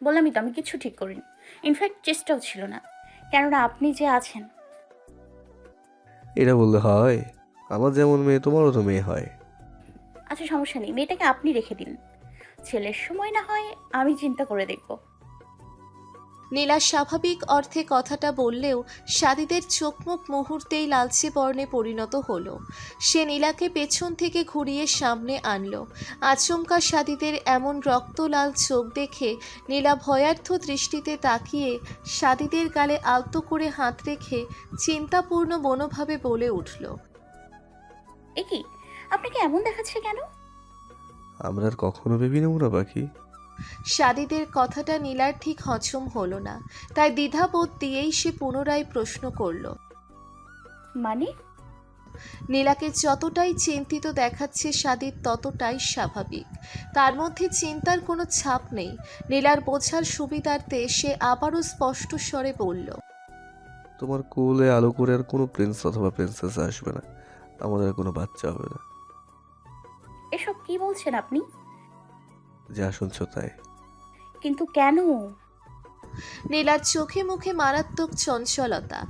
বললামই তো আমি কিছু ঠিক করিনি। ইনফ্যাক্ট চেষ্টাও ছিল না, কেননা আপনি যে আছেন। এটা বললে হয়? আমার যেমন মেয়ে তোমারও তো মেয়ে হয়। আচ্ছা সমস্যা নেই, মেয়েটাকে আপনি রেখে দিন। ছেলের সময় না হয় আমি চিন্তা করে দেখব। নীলা স্বাভাবিক অর্থে কথাটা বললেও সাদিদের চোখমুখ মুহূর্তেই লালচে বর্ণে পরিণত হলো। সে নীলাকে পেছন থেকে ঘুরিয়ে সামনে আনলো। আচমকা সাদিদের এমন রক্তলাল চোখ দেখে নীলা ভয়ার্থ দৃষ্টিতে তাকিয়ে সাদিদের গালে আলতো করে হাত রেখে চিন্তাপূর্ণ মনোভাবে বলে উঠল, এ কি, আপনাকে এমন দেখাচ্ছে কেন? আমরা আর কখনো ভেবি নেব না পাখি। সাদিদের কথাটা নীলার ঠিক হজম হলো না, তাই দ্বিধাবোধ দিয়েই সে পুনরায় প্রশ্ন করল। মানে? নীলাকে যতটাই চিন্তিত দেখাচ্ছে সাদিদ ততটাই স্বাভাবিক। তার মধ্যে চিন্তার কোনো ছাপ নেই। নীলার বোঝার সুবিধার্থে সে আবারও স্পষ্ট স্বরে বলল, তোমার কোলে আলো করে আর কোনো প্রিন্স অথবা প্রিন্সেস আসবে না। আমাদের আর কোনো বাচ্চা হবে না। এসব কি বলছেন আপনি? যা শুনছো তাই। কিন্তু কেন? নীলার চোখে মুখে মারাত্মক চঞ্চলতা,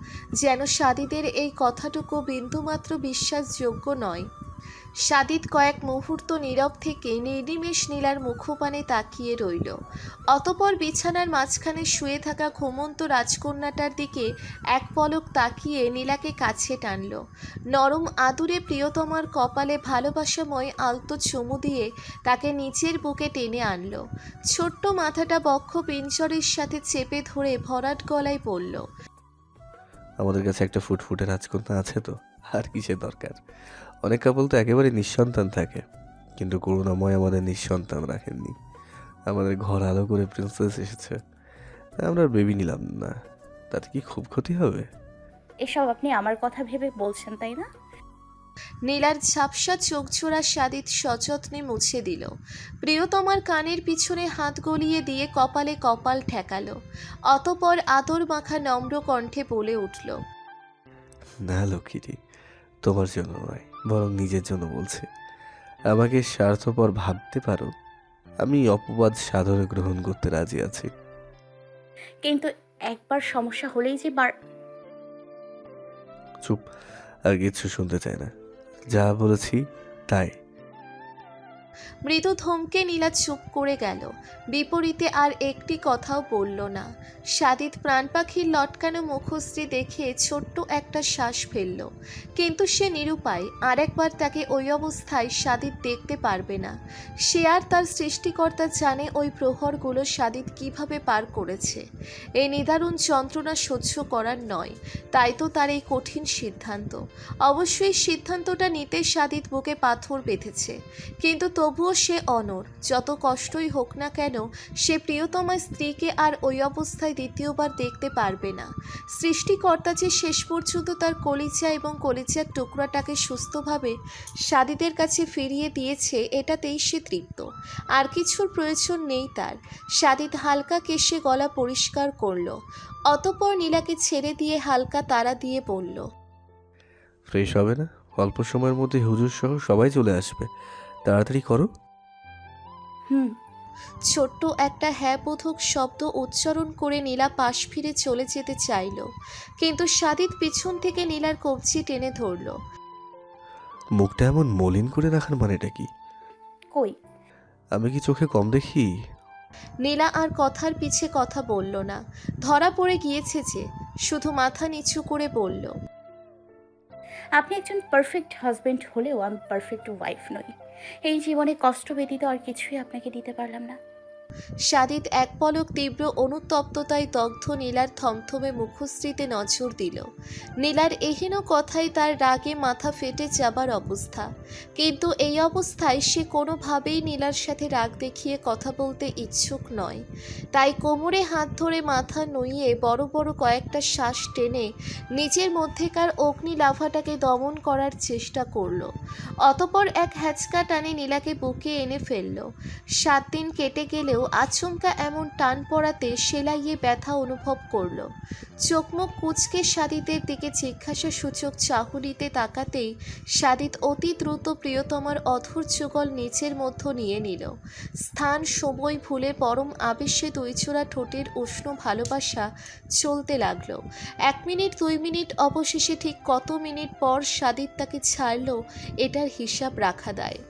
যেন সাদিদের এই কথাটুকু বিন্দুমাত্র বিশ্বাসযোগ্য নয়। সাদিদ কয়েক মুহূর্ত নীরব থেকে নির্নিমেষ নীলার মুখপানে তাকিয়ে রইল। অতপর বিছানার মাঝখানে শুয়ে থাকা ঘুমন্ত রাজকন্যাটার দিকে এক পলক তাকিয়ে নীলাকে কাছে টানল। নরম আদুরে প্রিয়তমার কপালে ভালোবাসাময় আলতো চুমু দিয়ে তাকে নিচের বুকে টেনে আনল। ছোট্ট মাথাটা বক্ষ পিঞ্জরের সাথে চেপে ধরে ভরাট গলায় বলল, আমাদের কাছে একটা ফুটফুটে রাজকন্যা আছে তো, আর কিসের দরকার? অনেক কাপল তো একেবারে নিঃসন্তান থাকে, কিন্তু করুণাময় আমাদের নিঃসন্তান রাখেননি। আমাদের ঘর আলো করে প্রিন্সেস এসেছে, তাই আমরা আর বেবি নিলাম না। তাতে কি খুব ক্ষতি হবে? এসব আপনি আমার কথা ভেবে বলছেন তাই না? নীলার ঝাপসা চোখজোড়া সাদিত সযত্নে মুছে দিল। প্রিয়তমার কানের পিছনে হাত গলিয়ে দিয়ে কপালে কপাল ঠেকালো। অতপর আদর মাখা নম্র কণ্ঠে বলে উঠল, না লক্ষ্মীটি, তোমার জন্য নয়, বরং নিজের জন্য বলছি। আমাকে স্বার্থপর ভাবতে পারো, আমি অপবাদ সাদরে গ্রহণ করতে রাজি আছি। কিন্তু একবার সমস্যা হলেই যে চুপ, আর কিছু শুনতে চাই না। যা বলেছি তাই। মৃদু ধমকে নীলা চুপ করে গেল। বিপরীতে আর একটি কথাও বলল না। সাদিত প্রাণ পাখির লটকানো মুখশ্রী দেখে ছোট্ট একটা শ্বাস ফেলল, কিন্তু সে নিরুপায়। আরেকবার তাকে ওই অবস্থায় সাদিত দেখতে পারবে না। সে আর তার সৃষ্টিকর্তা জানে ওই প্রহরগুলো সাদিত কিভাবে পার করেছে। এই নিদারুণ যন্ত্রণা সহ্য করার নয়, তাই তো তার এই কঠিন সিদ্ধান্ত। অবশ্যই সিদ্ধান্তটা নিতে সাদিত বুকে পাথর বেঁধেছে, কিন্তু তবুও সে অনড়। যত কষ্টই হোক না কেন, সে প্রিয়তমা স্ত্রীকে আর ওই অবস্থায় দ্বিতীয়বার দেখতে পারবে না। সৃষ্টিকর্তা যে শেষ পর্যন্ত তার কলিজা এবং কলিজার টুকরাটাকে সুস্থভাবে সাদিদের কাছে ফিরিয়ে দিয়েছে, এটাতেই সে তৃপ্ত। আর কিছুর প্রয়োজন নেই তার। সাদিদ হালকা কেশে গলা পরিষ্কার করল। অতঃপর নীলাকে ছেড়ে দিয়ে হালকা তাড়া দিয়ে বলল, ফ্রেশ হবে না? অল্প সময়ের মধ্যে হুজুর সহ সবাই চলে আসবে, তাড়াতাড়ি করো। হুম। ছোট্ট একটা হ্যাঁবোধক শব্দ উচ্চারণ করে নীলা পাশ ফিরে চলে যেতে চাইল, কিন্তু সাদিদ পিছন থেকে নীলার কবজি টেনে ধরল। মুখটা এমন মলিন করে রাখার মানেটা কি? কই? আমি কি চোখে কম দেখি? নীলা আর কথার পিছে কথা বলল না। ধরা পড়ে গিয়েছে যে, শুধু মাথা নিচু করে বলল, আপনি একজন পারফেক্ট হাজবেন্ড হলেও আমি পারফেক্ট ওয়াইফ নই। এই জীবনে কষ্ট ব্যতীত আর কিছুই আপনাকে দিতে পারলাম না। সাদিদ এক পলক তীব্র অনুতপ্ততায় দগ্ধ নীলার থমথমে মুখশ্রীতে নজর দিল। নীলার এহেন কথাই তার রাগে মাথা ফেটে যাবার অবস্থা, কিন্তু এই অবস্থায় সে কোনোভাবেই নীলার সাথে রাগ দেখিয়ে কথা বলতে ইচ্ছুক নয়। তাই কোমরে হাত ধরে মাথা নুইয়ে বড় বড় কয়েকটা শ্বাস টেনে নিজের মধ্যেকার অগ্নি লাভাটাকে দমন করার চেষ্টা করল। অতপর এক হ্যাচকা টানে নীলাকে বুকে এনে ফেলল। 7 দিন কেটে গেলেও আচমকা এমন টান পড়াতে সেলাইয়ে ব্যথা অনুভব করলো। চোখমুখ কুঁচকে সাদিতের দিকে জিজ্ঞাসা সূচক চাহনিতে তাকাতেই সাদিত অতি দ্রুত প্রিয়তমার অধর যুগল নিচের মধ্য নিয়ে নিল। স্থান সময় ভুলে পরম আবেশে দুইচোরা ঠোঁটের উষ্ণ ভালোবাসা চলতে লাগলো। 1 মিনিট 2 মিনিট, অবশেষে ঠিক কত মিনিট পর সাদিত তাকে ছাড়ল এটার হিসাব রাখা দায়।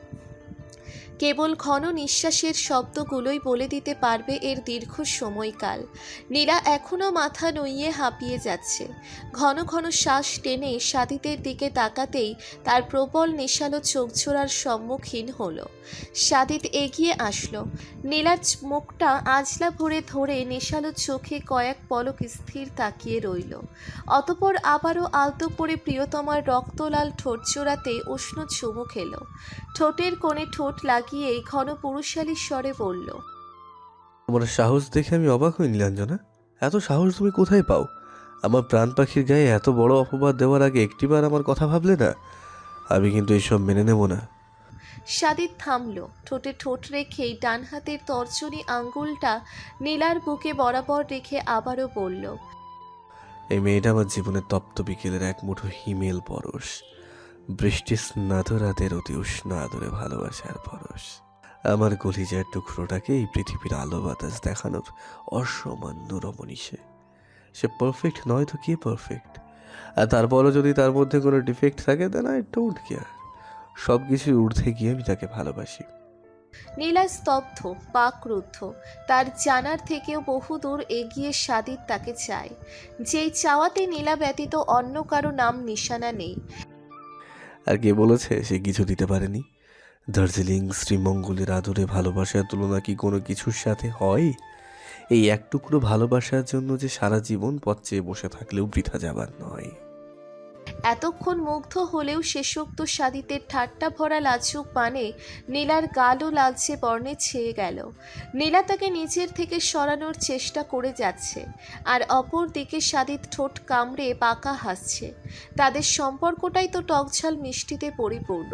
কেবল ঘন নিঃশ্বাসের শব্দগুলোই বলে দিতে পারবে এর দীর্ঘ সময়কাল। নীলা এখনও মাথা নুইয়ে হাঁপিয়ে যাচ্ছে। ঘন ঘন শ্বাস টেনে সাদিতের দিকে তাকাতেই তার প্রবল নেশালো চোখজোড়ার সম্মুখীন হলো। সাদিত এগিয়ে আসলো। নীলার মুখটা আজলা ভরে ধরে নেশালো চোখে কয়েক পলক স্থির তাকিয়ে রইল। অতপর আবারও আলতো করে প্রিয়তমার রক্তলাল ঠোঁট জোড়াতে উষ্ণ চুমু খেলো। ঠোঁটের কোণে ঠোঁট লাগিয়েই ঘন পুরুষালী স্বরে বলল, তোমার সাহস দেখে আমি অবাক হই নীলাঞ্জনা। এত সাহস তুমি কোথায় পাও? আমার প্রাণ পাখির গায়ে এত বড় অপবাদ দেওয়ার আগে একটিবার আমার কথা ভাবলে না? আমি কিন্তু এইসব মেনে নেব না। সাদিত থামল। ঠোঁটে ঠোঁট রেখেই ডান হাতের তর্জনী আঙ্গুলটা নীলার বুকে বরাবর রেখে আবারও বলল, এই মেয়েটা আমার জীবনের তপ্ত বিকেলের এক মুঠো হিমেল পরশ, বৃষ্টি স্নাত রাতের অতি উষ্ণ আদরে ভালোবাসার পরশ। আমার কলিজার টুকরোটাকে এই পৃথিবীর আলো বাতাস দেখানোর অসামান্য রমণী সে পারফেক্ট নয় তো কে পারফেক্ট? আর তারপরও যদি তার মধ্যে কোনো ডিফেক্ট থাকে দেন আই ডোন্ট কেয়ার। সব কিছুর ঊর্ধ্বে গিয়ে আমি তাকে ভালোবাসি। নীলা স্তব্ধ, বাকরুদ্ধ। তার জানার থেকেও বহুদূর এগিয়ে সাদিত তাকে চায়, যেই চাওয়াতে নীলা ব্যতীত অন্য কারো নাম নিশানা নেই। আর কে বলেছে সে কিছু দিতে পারেনি? দার্জিলিং শ্রীমঙ্গলের আদরে ভালোবাসার তুলনা কি কোনো কিছুর সাথে হয়? এই এক টুকরো ভালোবাসার জন্য যে সারা জীবন পথ চেয়ে বসে থাকলেও বৃথা যাবার নয়। এতক্ষণ মুগ্ধ হলেও শেষোক্ত সাদিতের ঠাট্টা ভরা লাজুক পানে নীলার গালও লালচে বর্ণে ছেয়ে গেল। নীলা তাকে নিচের থেকে সরানোর চেষ্টা করে যাচ্ছে, আর অপর দিকে সাদিত ঠোঁট কামড়ে বাঁকা হাসছে। তাদের সম্পর্কটাই তো টকঝাল মিষ্টিতে পরিপূর্ণ।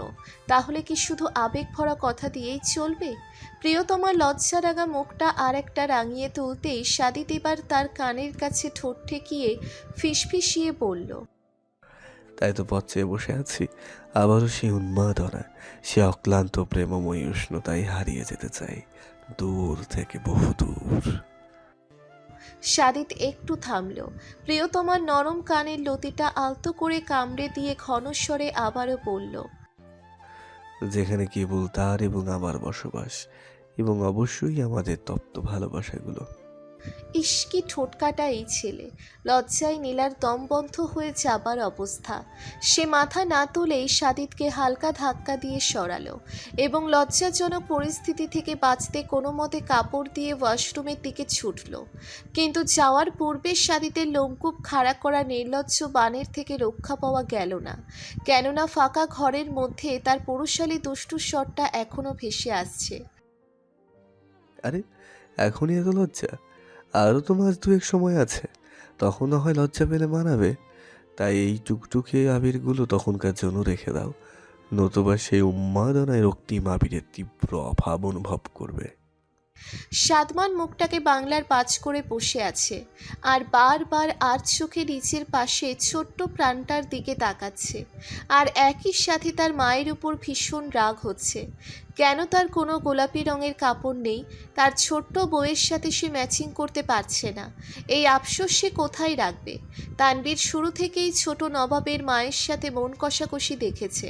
তাহলে কি শুধু আবেগ ভরা কথা দিয়েই চলবে? প্রিয়তমার লজ্জা রাঙা মুখটা আর একটা রাঙিয়ে তুলতেই সাদিত এবার তার কানের কাছে ঠোঁট ঠেকিয়ে ফিসফিসিয়ে বলল, তাই তো পথ চেয়ে বসে আছি। আবারও সেই উন্মাদনা, সে অক্লান্ত প্রেমময়ী উষ্ণতায় হারিয়ে যেতে চাই, দূর থেকে বহু দূর। সাদিত একটু থামল। প্রিয়তমার নরম কানের লতিটা আলতো করে কামড়ে দিয়ে ঘনস্বরে আবারও বলল, যেখানে কেবল তার এবং আমার বসবাস, এবং অবশ্যই আমাদের তপ্ত ভালোবাসাগুলো। ইস্কি ঠোঁটকাটা এই ছেলে। লজ্জায় নীলার দম বন্ধ হয়ে যাবার অবস্থা। সে মাথা না তুলেই সাদিতকে হালকা ধাক্কা দিয়ে সরালো এবং লজ্জাজনক পরিস্থিতি থেকে বাঁচতে কোনো মতে কাপড় দিয়ে ওয়াশরুমের দিকে ছুটল। কিন্তু যাওয়ার পূর্বে সাদিতের লোমকূপ খাড়া করা নির্লজ্জ বানের থেকে রক্ষা পাওয়া গেল না, কেননা ফাঁকা ঘরের মধ্যে তার পুরুষালী দুষ্টু স্বরটা এখনো ভেসে আসছে, আরে এখনই এত লজ্জা? আরও তো মাস 2 সময় আছে, তখন না হয় লজ্জা পেলে মানাবে। তাই এই টুকটুকে আবিরগুলো তখনকার জন্য রেখে দাও, নতুবা সেই উন্মাদনায় রক্তিম আবিরের তীব্র অভাব অনুভব করবে। সাদমান মুখটাকে বাংলার পাঁচ করে বসে আছে আর বারবার আর চোখে নিচের পাশে ছোট্ট প্রাণটার দিকে তাকাচ্ছে, আর একই সাথে তার মায়ের উপর ভীষণ রাগ হচ্ছে। কেন তার কোনো গোলাপি রঙের কাপড় নেই? তার ছোট্ট বউয়ের সাথে সে ম্যাচিং করতে পারছে না। এই আফসোস সে কোথায় রাখবে? তানবীর শুরু থেকেই ছোট নবাবের মায়ের সাথে মন কষাকষি দেখেছে,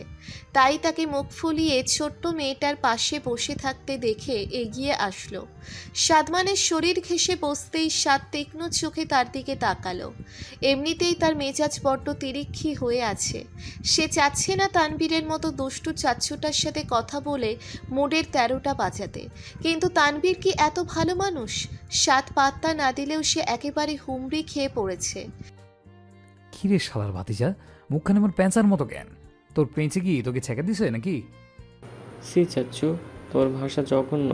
তাই তাকে মুখ ফুলিয়ে ছোট্ট মেয়েটার পাশে বসে থাকতে দেখে এগিয়ে আসলো। সাদমানের শরীর ঘেঁষে বসতেই সাদ তীক্ষ্ণ চোখে তার দিকে তাকালো। এমনিতেই তার মেজাজ বড্ড তিরিক্ষি হয়ে আছে। সে চাচ্ছে না তানবীরের মতো দুষ্টু চাচ্চুটার সাথে কথা বলে মুডের 13টা বাজাতে, কিন্তু তানবীর কি এত ভালো মানুষ? সাত পাত্তা না দিলেও সে একেবারে হুমড়ি খেয়ে পড়েছে। কিরে শালার ভাতিজা, মুখখানে আমার প্যাঁচার মতো জ্ঞান। তোর পেঁচে কি তোকে ছেঁকে দিছে নাকি? সি চাচ্ছু, তোর ভাষা জঘন্য।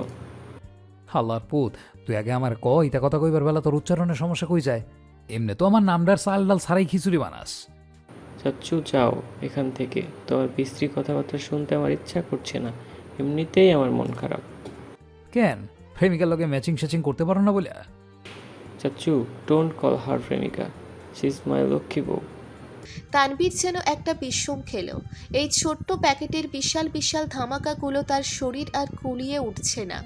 হাল্লার পুত, তুই আগে আমার ইতা কথা কইবার বেলা তোর উচ্চারণের সমস্যা কই যায়? এমনি তো আমার নামডার চাল ডাল সারাই খিচুড়ি বানাস। চাচ্ছু যাও এখান থেকে, তোমার বিশ্রী কথাবার্তা শুনতে আমার ইচ্ছা করছে না, এমনিতেই আমার মন খারাপ। কেন, প্রেমিকার লগে ম্যাচিং স্যাচিং করতে পারো না বলে? চাচ্ছু, ডোন্ট কল হার প্রেমিকা, শি ইজ মাই লক্ষ্মী বউ। তানবীর যেন একটা বিষম খেলো। এই ছোট্ট প্যাকেটের বিশাল বিশাল ধামাকাগুলো তার শরীর আর কুলিয়ে উঠছে না।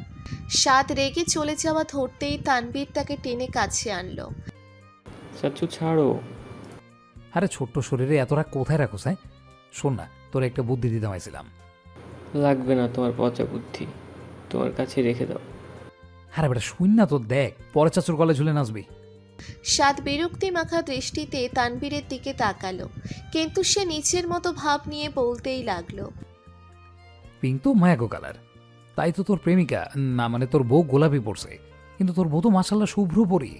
স্বাদ রেগে চলে যাওয়া ধরতেই তানবীর তাকে টেনে কাছে আনলো। চাচ্ছু ছাড়ো। আরে ছোট্ট শরীরে এত রাগ কোথায় রাখোস? হ্যাঁ, শোন না, তোর একটা বুদ্ধি দিতে হয়েছিলাম। লাগবে না তোমার পচা বুদ্ধি, তোমার কাছে রেখে দাও। আরে বেটা শুন না তো, দেখ পরে চাচুর গলে ঝুলে নাচবি। স্বাদ বিরক্তি মাখা দৃষ্টিতে তানবীরের দিকে তাকালো, কিন্তু সে নিচের মতো ভাব নিয়ে বলতেই লাগলো। পিঙ্ক তো মায়াগো কালার, তাই তো তোর প্রেমিকা না মানে তোর বউ গোলাপি পড়ছে, কিন্তু তোর বউ তো মাশাল্লাহ শুভ্র পরি।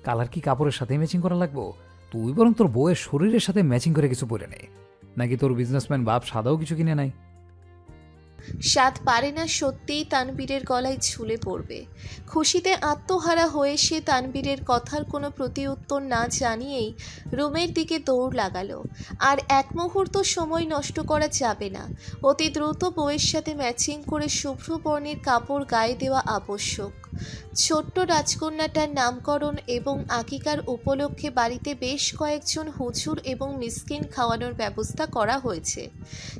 কালার কি কাপড়ের সাথে ম্যাচিং করা লাগবো? তুই বরং তোর বউয়ের শরীরের সাথে ম্যাচিং করে কিছু পরে নে, নাকি তোর বিজনেসম্যান বাপ সাদাও কিছু কিনে নাই? স্বাদ পারে না সত্যিই তানবীরের গলায় ঝুলে পড়বে। খুশিতে আত্মহারা হয়ে সে তানবীরের কথার কোনো প্রতিউত্তর না জানিয়েই রুমের দিকে দৌড় লাগালো। আর এক মুহূর্ত সময় নষ্ট করা যাবে না, অতি দ্রুত বউয়ের সাথে ম্যাচিং করে শুভ্র বর্ণের কাপড় গায়ে দেওয়া আবশ্যক। ছোট্ট রাজকন্যাটার নামকরণ এবং আকিকার উপলক্ষে বাড়িতে বেশ কয়েকজন হুজুর এবং মিসকিন খাওয়ানোর ব্যবস্থা করা হয়েছে।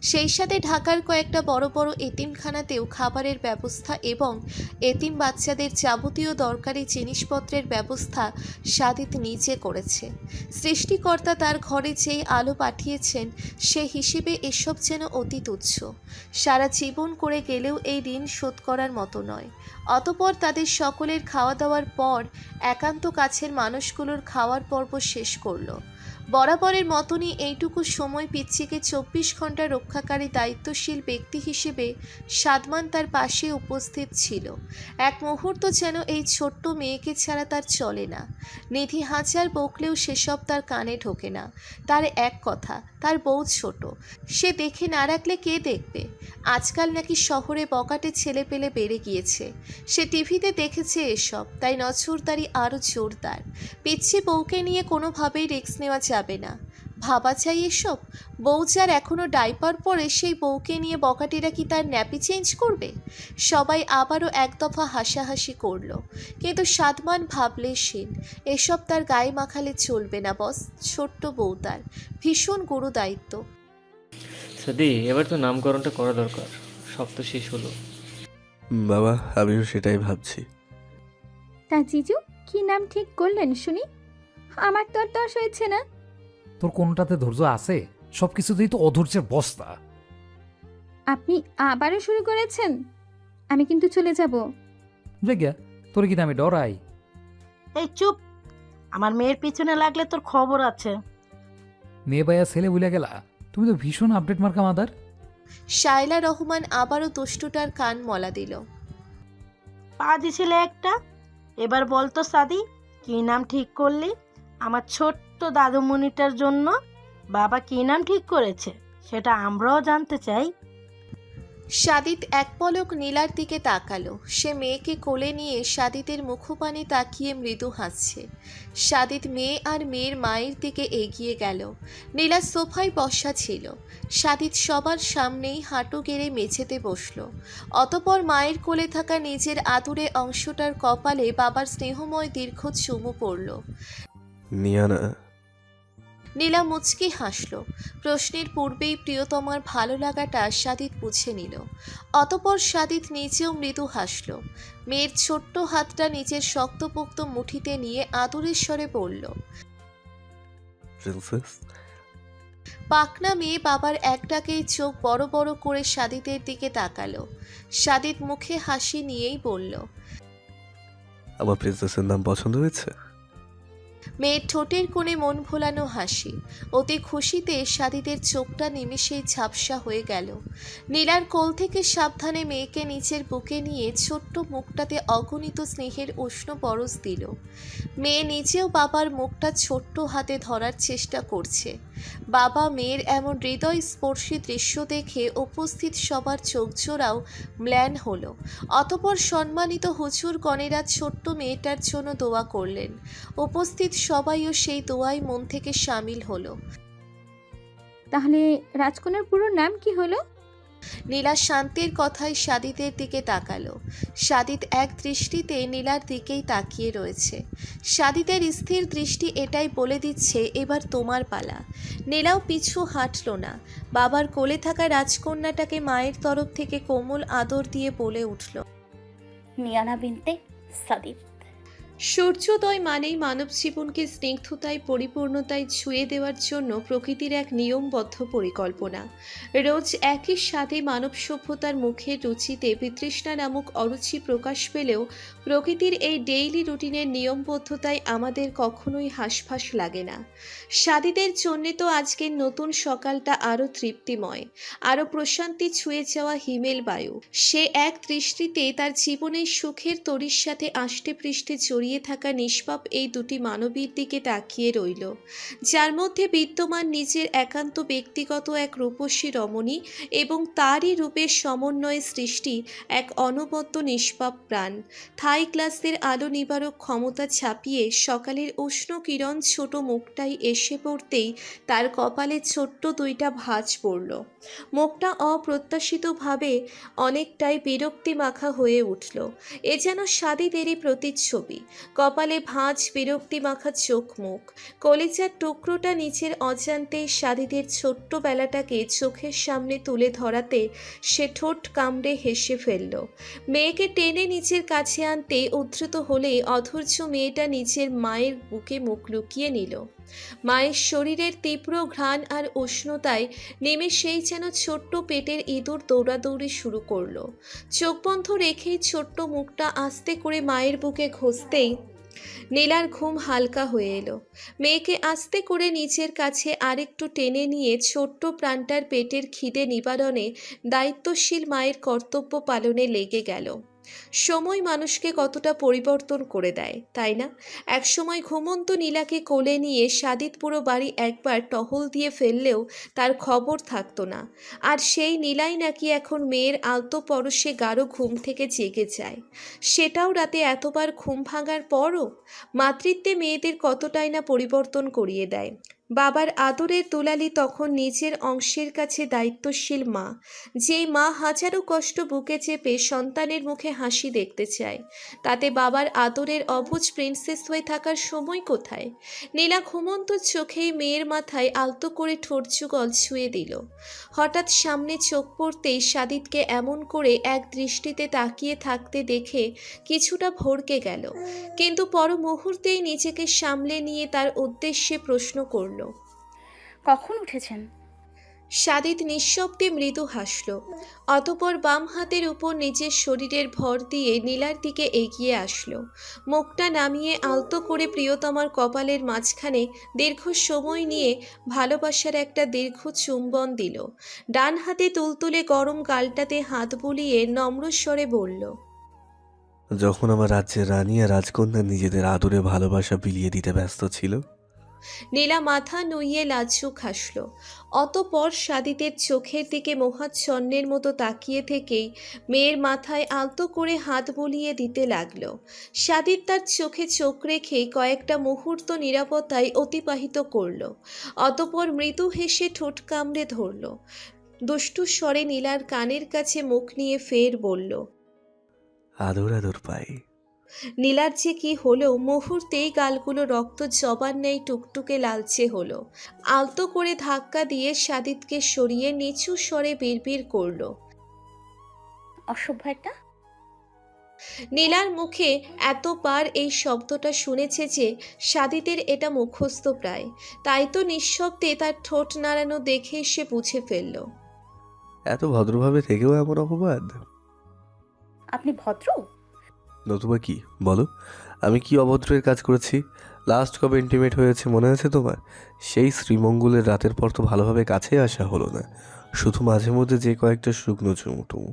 সেই সাথে ঢাকার কয়েকটা বড় বড় এতিমখানাতেও খাবারের ব্যবস্থা এবং এতিম বাচ্চাদের যাবতীয় দরকারি জিনিসপত্রের ব্যবস্থা সাদিত নিজে করেছে। সৃষ্টিকর্তা তার ঘরে যেই আলো পাঠিয়েছেন সে হিসেবে এসব যেন অতি তুচ্ছ। সারা জীবন করে গেলেও এই ঋণ শোধ করার মতো নয়। অতপর তাদের সকলের খাওয়া দাওয়ার পর একান্ত কাছের মানুষগুলোর খাওয়ার পর্ব শেষ করলো। বরাবরের মতনই এইটুকু সময় পিচ্চিকে 24 ঘন্টা রক্ষাকারী দায়িত্বশীল ব্যক্তি হিসেবে সাদমান তার পাশে উপস্থিত ছিল। এক মুহূর্ত যেন এই ছোট্ট মেয়েকে ছাড়া তার চলে না। নিধি হাজার বকলেও সেসব তার কানে ঢোকে না। তার এক কথা, তার বউ ছোট, সে দেখে না রাখলে কে দেখবে? আজকাল নাকি শহরে বকাটে ছেলে পেলে বেড়ে গিয়েছে, সে টিভিতে দেখেছে এসব, তাই নজরদারি আরও জোরদার। পিচ্ছি বউকে নিয়ে কোনোভাবেই রিস্ক নেওয়া যাবে না। ভাবা চাই এসব? বউ যার এখনও ডাইপার পরে সেই বউকে নিয়ে বকাটিরা কি তার ন্যাপি চেঞ্জ করবে? সবাই আবারও এক দফা হাসাহাসি করলো, কিন্তু সাদমান ভাবলে শীল, এসব তার গায়ে মাখালে চলবে না বস। ছোট্ট বউ তার ভীষণ গুরু দায়িত্ব। সাদি, এবার তো নামকরণটা করা দরকার, সব তো শেষ হলো। বাবা, আমিও সেটাই ভাবছি। তা জিজু কি নাম ঠিক করলেন শুনি? আমার তো আর দশ হয়েছে না। তোর কোনটাতে ধৈর্য আছে? সব কিছুতেই তো অধৈর্যের বস্তা। আপনি আবারও শুরু করেছেন? আমি কিন্তু চলে যাব। জায়গা তোর কি আমি ডরাই? এই চুপ, আমার মেয়ের পিছনে লাগলে তোর খবর আছে। মেয়ে বাইয়া ছেলে বুলে গেলা, তুমি তো ভীষণ আপডেট মার্কা মাদার। শায়লা রহমান আবারও দুষ্টুটার কান মলা দিল। পা দিছিলে একটা, এবার বলতো সাদি কি নাম ঠিক করলি? আমার ছোট্ট দাদুমণিটার জন্য বাবা কি নাম ঠিক করেছে সেটা আমরাও জানতে চাই। সাদিত এক পলক নীলার দিকে তাকালো। সে মেয়েকে কোলে নিয়ে সাদিতের মুখপানে তাকিয়ে মৃদু হাসছে। সাদিত মেয়ে আর মেয়ের মায়ের দিকে এগিয়ে গেল। নীলা সোফায় বসা ছিল। সাদিত সবার সামনেই হাঁটু গেড়ে মেঝেতে বসল। অতপর মায়ের কোলে থাকা নিজের আদুরে অংশটার কপালে বাবার স্নেহময় দীর্ঘ চুমু পড়ল। নিয়ানা, নীলা মুচকি হাসল। প্রশ্নের পূর্বেই প্রিয়তমার ভালো লাগাটা সাদিত বুঝে নিল। অতপর সাদিত নিজেও মৃদু হাসল। মেয়ের ছোট্ট হাতটা নিজের শক্তপোক্ত মুঠিতে নিয়ে আদরের স্বরে বলল, প্রিন্সেস। পাকনা মেয়ে বাবার এক ডাকেই চোখ বড় বড় করে সাদিতের দিকে তাকালো। সাদিত মুখে হাসি নিয়েই বলল, আমার প্রিন্সেসের নাম পছন্দ হয়েছে? মেয়ের ঠোঁটের কোণে মন ভোলানো হাসি। অতি খুশিতে সাদিতের চোখটা নিমেষেই ঝাপসা হয়ে গেল। নীলার কোল থেকে সাবধানে মেয়েকে নিচের বুকে নিয়ে ছোট্ট মুখটাতে অগণিত স্নেহের উষ্ণ পরশ দিল। মেয়ে নিজেও বাবার মুখটা ছোট্ট হাতে ধরার চেষ্টা করছে। বাবা মেয়ের এমন হৃদয়স্পর্শী দৃশ্য দেখে উপস্থিত সবার চোখজোড়াও ম্লান হলো। অতপর সম্মানিত হুজুরগণেরা ছোট্ট মেয়েটার জন্য দোয়া করলেন। উপস্থিত সবাইও সেই দোয়ায় মন থেকে সামিল হলো। তাহলে রাজকন্যার পুরো নাম কি হলো? নীলা শান্তির কথায় সাদিতের দিকে তাকালো। সাদিত এক দৃষ্টিতে নীলার দিকেই তাকিয়ে রয়েছে। সাদিতের স্থির দৃষ্টি এটাই বলে দিচ্ছে এবার তোমার পালা। নীলাও পিছু হাঁটল না। বাবার কোলে থাকা রাজকন্যাটাকে মায়ের তরফ থেকে কোমল আদর দিয়ে বলে উঠল, নিয়ানা বিনতে সাদিত। সূর্যোদয় মানেই মানব জীবনকে স্নিগ্ধতায় পরিপূর্ণতায় ছুঁয়ে দেওয়ার জন্য প্রকৃতির এক নিয়মবদ্ধ পরিকল্পনা। রোজ একই সাথে মানব সভ্যতার মুখের রুচিতে বিতৃষ্ণা নামক অরুচি প্রকাশ পেলেও প্রকৃতির এই ডেইলি রুটিনের নিয়মবদ্ধতায় আমাদের কখনোই হাসফাস লাগে না। সাদিদের জন্যে তো আজকের নতুন সকালটা আরও তৃপ্তিময়, আরও প্রশান্তি ছুঁয়ে যাওয়া হিমেল বায়ু। সে এক দৃষ্টিতে তার জীবনের সুখের তরির সাথে আষ্টে পৃষ্ঠে জড়িয়ে থাকা নিষ্পাপ এই দুটি মানবীর দিকে তাকিয়ে রইল, যার মধ্যে বিদ্যমান নিজের একান্ত ব্যক্তিগত এক রূপসী রমণী এবং তারই রূপের সমন্বয়ে সৃষ্টি এক অনবদ্য নিষ্পাপ প্রাণ। থাই গ্লাসের আলো নিবারক ক্ষমতা ছাপিয়ে সকালের উষ্ণ কিরণ ছোট মুখটাই এসে পড়তেই তার কপালে ছোট্ট দুইটা ভাঁজ পড়ল। মুখটা অপ্রত্যাশিতভাবে অনেকটাই বিরক্তি মাখা হয়ে উঠল। এ যেন সাদিদেরই প্রতিচ্ছবি। কপালে ভাঁজ, বিরক্তি মাখা চোখ মুখ। কলিজার টুকরোটা নিচের অজান্তেই সাদিদের ছোট্ট বেলাটাকে চোখের সামনে তুলে ধরাতে সে ঠোঁট কামড়ে হেসে ফেলল। মেয়েকে টেনে নিজের কাছে আনতে উদ্ধৃত হলেই অধৈর্য মেয়েটা নিজের মায়ের বুকে মুখ লুকিয়ে নিল। মায়ের শরীরের তীব্র ঘ্রাণ আর উষ্ণতায় নিমেষেই যেন ছোট্ট পেটের ইঁদুর দৌড়াদৌড়ি শুরু করলো। চোখ বন্ধ রেখেই ছোট্ট মুখটা আস্তে করে মায়ের বুকে ঘষতেই নীলার ঘুম হালকা হয়ে এলো। মেয়েকে আস্তে করে নিচের কাছে আরেকটু টেনে নিয়ে ছোট্ট প্রাণটার পেটের খিদে নিবারণে দায়িত্বশীল মায়ের কর্তব্য পালনে লেগে গেল। সময় মানুষকে কতটা পরিবর্তন করে দেয়, তাই না? একসময় ঘুমন্ত নীলাকে কোলে নিয়ে সাদিত পুরো বাড়ি একবার টহল দিয়ে ফেললেও তার খবর থাকতো না। আর সেই নীলাই নাকি এখন মেয়ের আলতো পরশে গাঢ় ঘুম থেকে জেগে যায়, সেটাও রাতে এতবার ঘুম ভাঙার পরও। মাতৃত্বে মেয়েদের কতটাই না পরিবর্তন করিয়ে দেয়। বাবার আদরের দুলালি তখন নিজের অংশের কাছে দায়িত্বশীল মা, যেই মা হাজারো কষ্ট বুকে চেপে সন্তানের মুখে হাসি দেখতে চায়, তাতে বাবার আদরের অবুঝ প্রিন্সেস হয়ে থাকার সময় কোথায়? নীলা ঘুমন্ত চোখেই মেয়ের মাথায় আলতো করে ঠোঁট যুগল ছুঁয়ে দিল। হঠাৎ সামনে চোখ পড়তেই সাদিতকে এমন করে এক দৃষ্টিতে তাকিয়ে থাকতে দেখে কিছুটা ভড়কে গেল, কিন্তু পর মুহূর্তেই নিজেকে সামলে নিয়ে তার উদ্দেশ্যে প্রশ্ন করল, কখন উঠেছেন? সাদিত নিঃশব্দে মৃদু হাসল। অতপর বাম হাতের উপর নিজের শরীরের ভর দিয়ে নীলার দিকে এগিয়ে আসলো। মুখটা নামিয়ে আলতো করে প্রিয়তমার কপালের মাঝখানে দীর্ঘ সময় নিয়ে ভালোবাসার একটা দীর্ঘ চুম্বন দিল। ডান হাতে তুলতুলে গরম গালটাতে হাত বুলিয়ে নম্র স্বরে বলল, যখন আমার রাজ্যের রানী আর রাজকন্যা নিজেদের আদরে ভালোবাসা বিলিয়ে দিতে ব্যস্ত ছিল। নীলা মাথা নুইয়ে লাজুক হাসল। অতপর সাদিতের চোখের দিকে মোহাচ্ছন্নের মতো তাকিয়ে থেকেই মেয়ের মাথায় আলতো করে হাত বুলিয়ে দিতে লাগলো। সাদিত তার চোখে চোখ রেখে কয়েকটা মুহূর্ত নিরাপত্তায় অতিবাহিত করল। অতপর মৃদু হেসে ঠোঁট কামড়ে ধরল। দুষ্টু স্বরে নীলার কানের কাছে মুখ নিয়ে ফের বলল, আদর আদর পাই। নীলার যে কি হলো, মুহূর্তেই গালগুলো রক্ত জবার ন্যায় টুকটুকে লালচে হলো। আলতো করে ধাক্কা দিয়ে সাদিতকে সরিয়ে নিচু স্বরে বিড়বিড় করলো, অসভ্য একটা। নীলার মুখে এতবার এই শব্দটা শুনেছে যে সাদিতের এটা মুখস্থ প্রায়, তাই তো নিঃশব্দে তার ঠোঁট নাড়ানো দেখে সে বুঝে ফেলল। এত ভদ্রভাবে থেকেও এমন অপবাদ? আপনি ভদ্র? নতুবা কি বলো, আমি কি অভদ্রের কাজ করেছি? লাস্ট কবে ইন্টিমেট হয়েছে মনে আছে তোমার? সেই শ্রীমঙ্গলের রাতের পর তো ভালোভাবে কাছে আসা হলো না, শুধু মাঝে মধ্যে যে কয়েকটা শুকনো চুমুটুমু,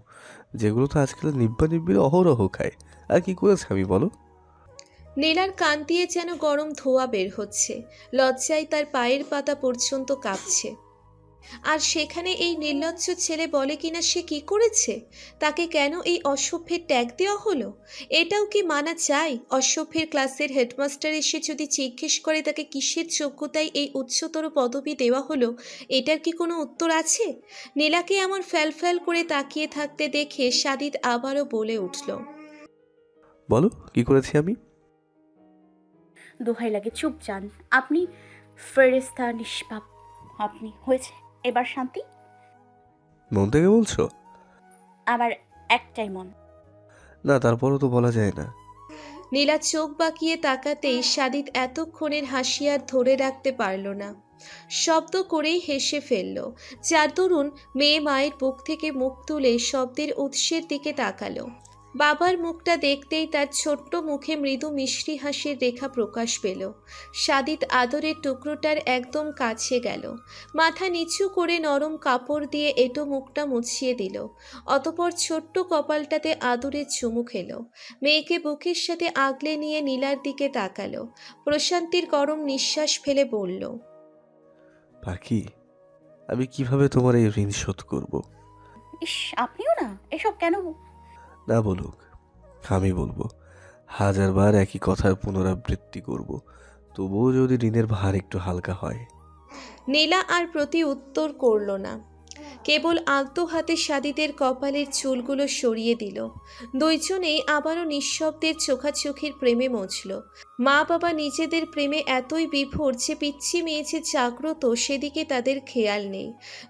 যেগুলো তো আজকাল নিব্বিড় অহরহ খায়। আর কি করেছে আমি বলো? নীলার কান দিয়ে যেন গরম ধোঁয়া বের হচ্ছে, লজ্জায় তার পায়ের পাতা পর্যন্ত কাঁপছে। আর সেখানে এই নির্লজ্জ ছেলে বলে কিনা সে কি করেছে, তাকে কেন এই অসভ্যের ট্যাগ দেওয়া হলো? এটাও কি মানা চাই? অসভ্যের ক্লাসের হেডমাস্টার এসে যদি জিজ্ঞেস করে তাকে কিসের যোগ্যতায় এই উচ্চতর পদবি দেওয়া হলো, এটার কি কোনো উত্তর আছে? নীলাকে এমন ফ্যাল করে তাকিয়ে থাকতে দেখে সাদিত আবারও বলে উঠল, বলো কি করেছি আমি? দোহাই লাগে চুপ যান। আপনি ফেরেস্তা নিষ্পাপ। আপনি হয়েছে, এবার শান্তি? মন থেকে বলছো? আমার একটাই মন। না, তারপরও তো বলা যায় না। নীলা চোখ বাঁকিয়ে তাকাতেই সাদিত এতক্ষণের হাসি আর ধরে রাখতে পারল না, শব্দ করেই হেসে ফেলল, যার দরুন মেয়ে মায়ের বুক থেকে মুখ তুলে শব্দের উৎসের দিকে তাকালো। বাবার মুখটা দেখতেই তার ছোট্ট মুখে মৃদু মিষ্টি হাসির রেখা প্রকাশ পেল। সাদিত আদরের টুকরোটার একদম কাছে গেল, মাথা নিচু করে নরম কাপড় দিয়ে এঁটো মুখটা মুছিয়ে দিল, অতপর ছোট্ট কপালটাতে আদরের চুমু খেলো। মেয়েকে বুকের সাথে আগলে নিয়ে নীলার দিকে তাকালো, প্রশান্তির গরম নিঃশ্বাস ফেলে বলল, পাখি, আমি কিভাবে তোমার এই ঋণ শোধ করব? ইস, আপনিও না, এসব কেন? না বলুক, আমি বলবো। হাজারবার একই কথার পুনরাবৃত্তি করব, তবুও যদি ঋণের ভার একটু হালকা হয়। নীলা আর প্রতি উত্তর করল না, কেবল আলতো হাতে সাদিতের কপালের চুলগুলো সরিয়ে দিল। দুইজনেই আবারও নিঃশব্দের চোখাচোখির প্রেমে মজল। মা বাবা নিজেদের প্রেমে এতই বিভোর যে পিচ্ছি মেয়ে যে জাগ্রত সেদিকে তাদের খেয়াল নেই।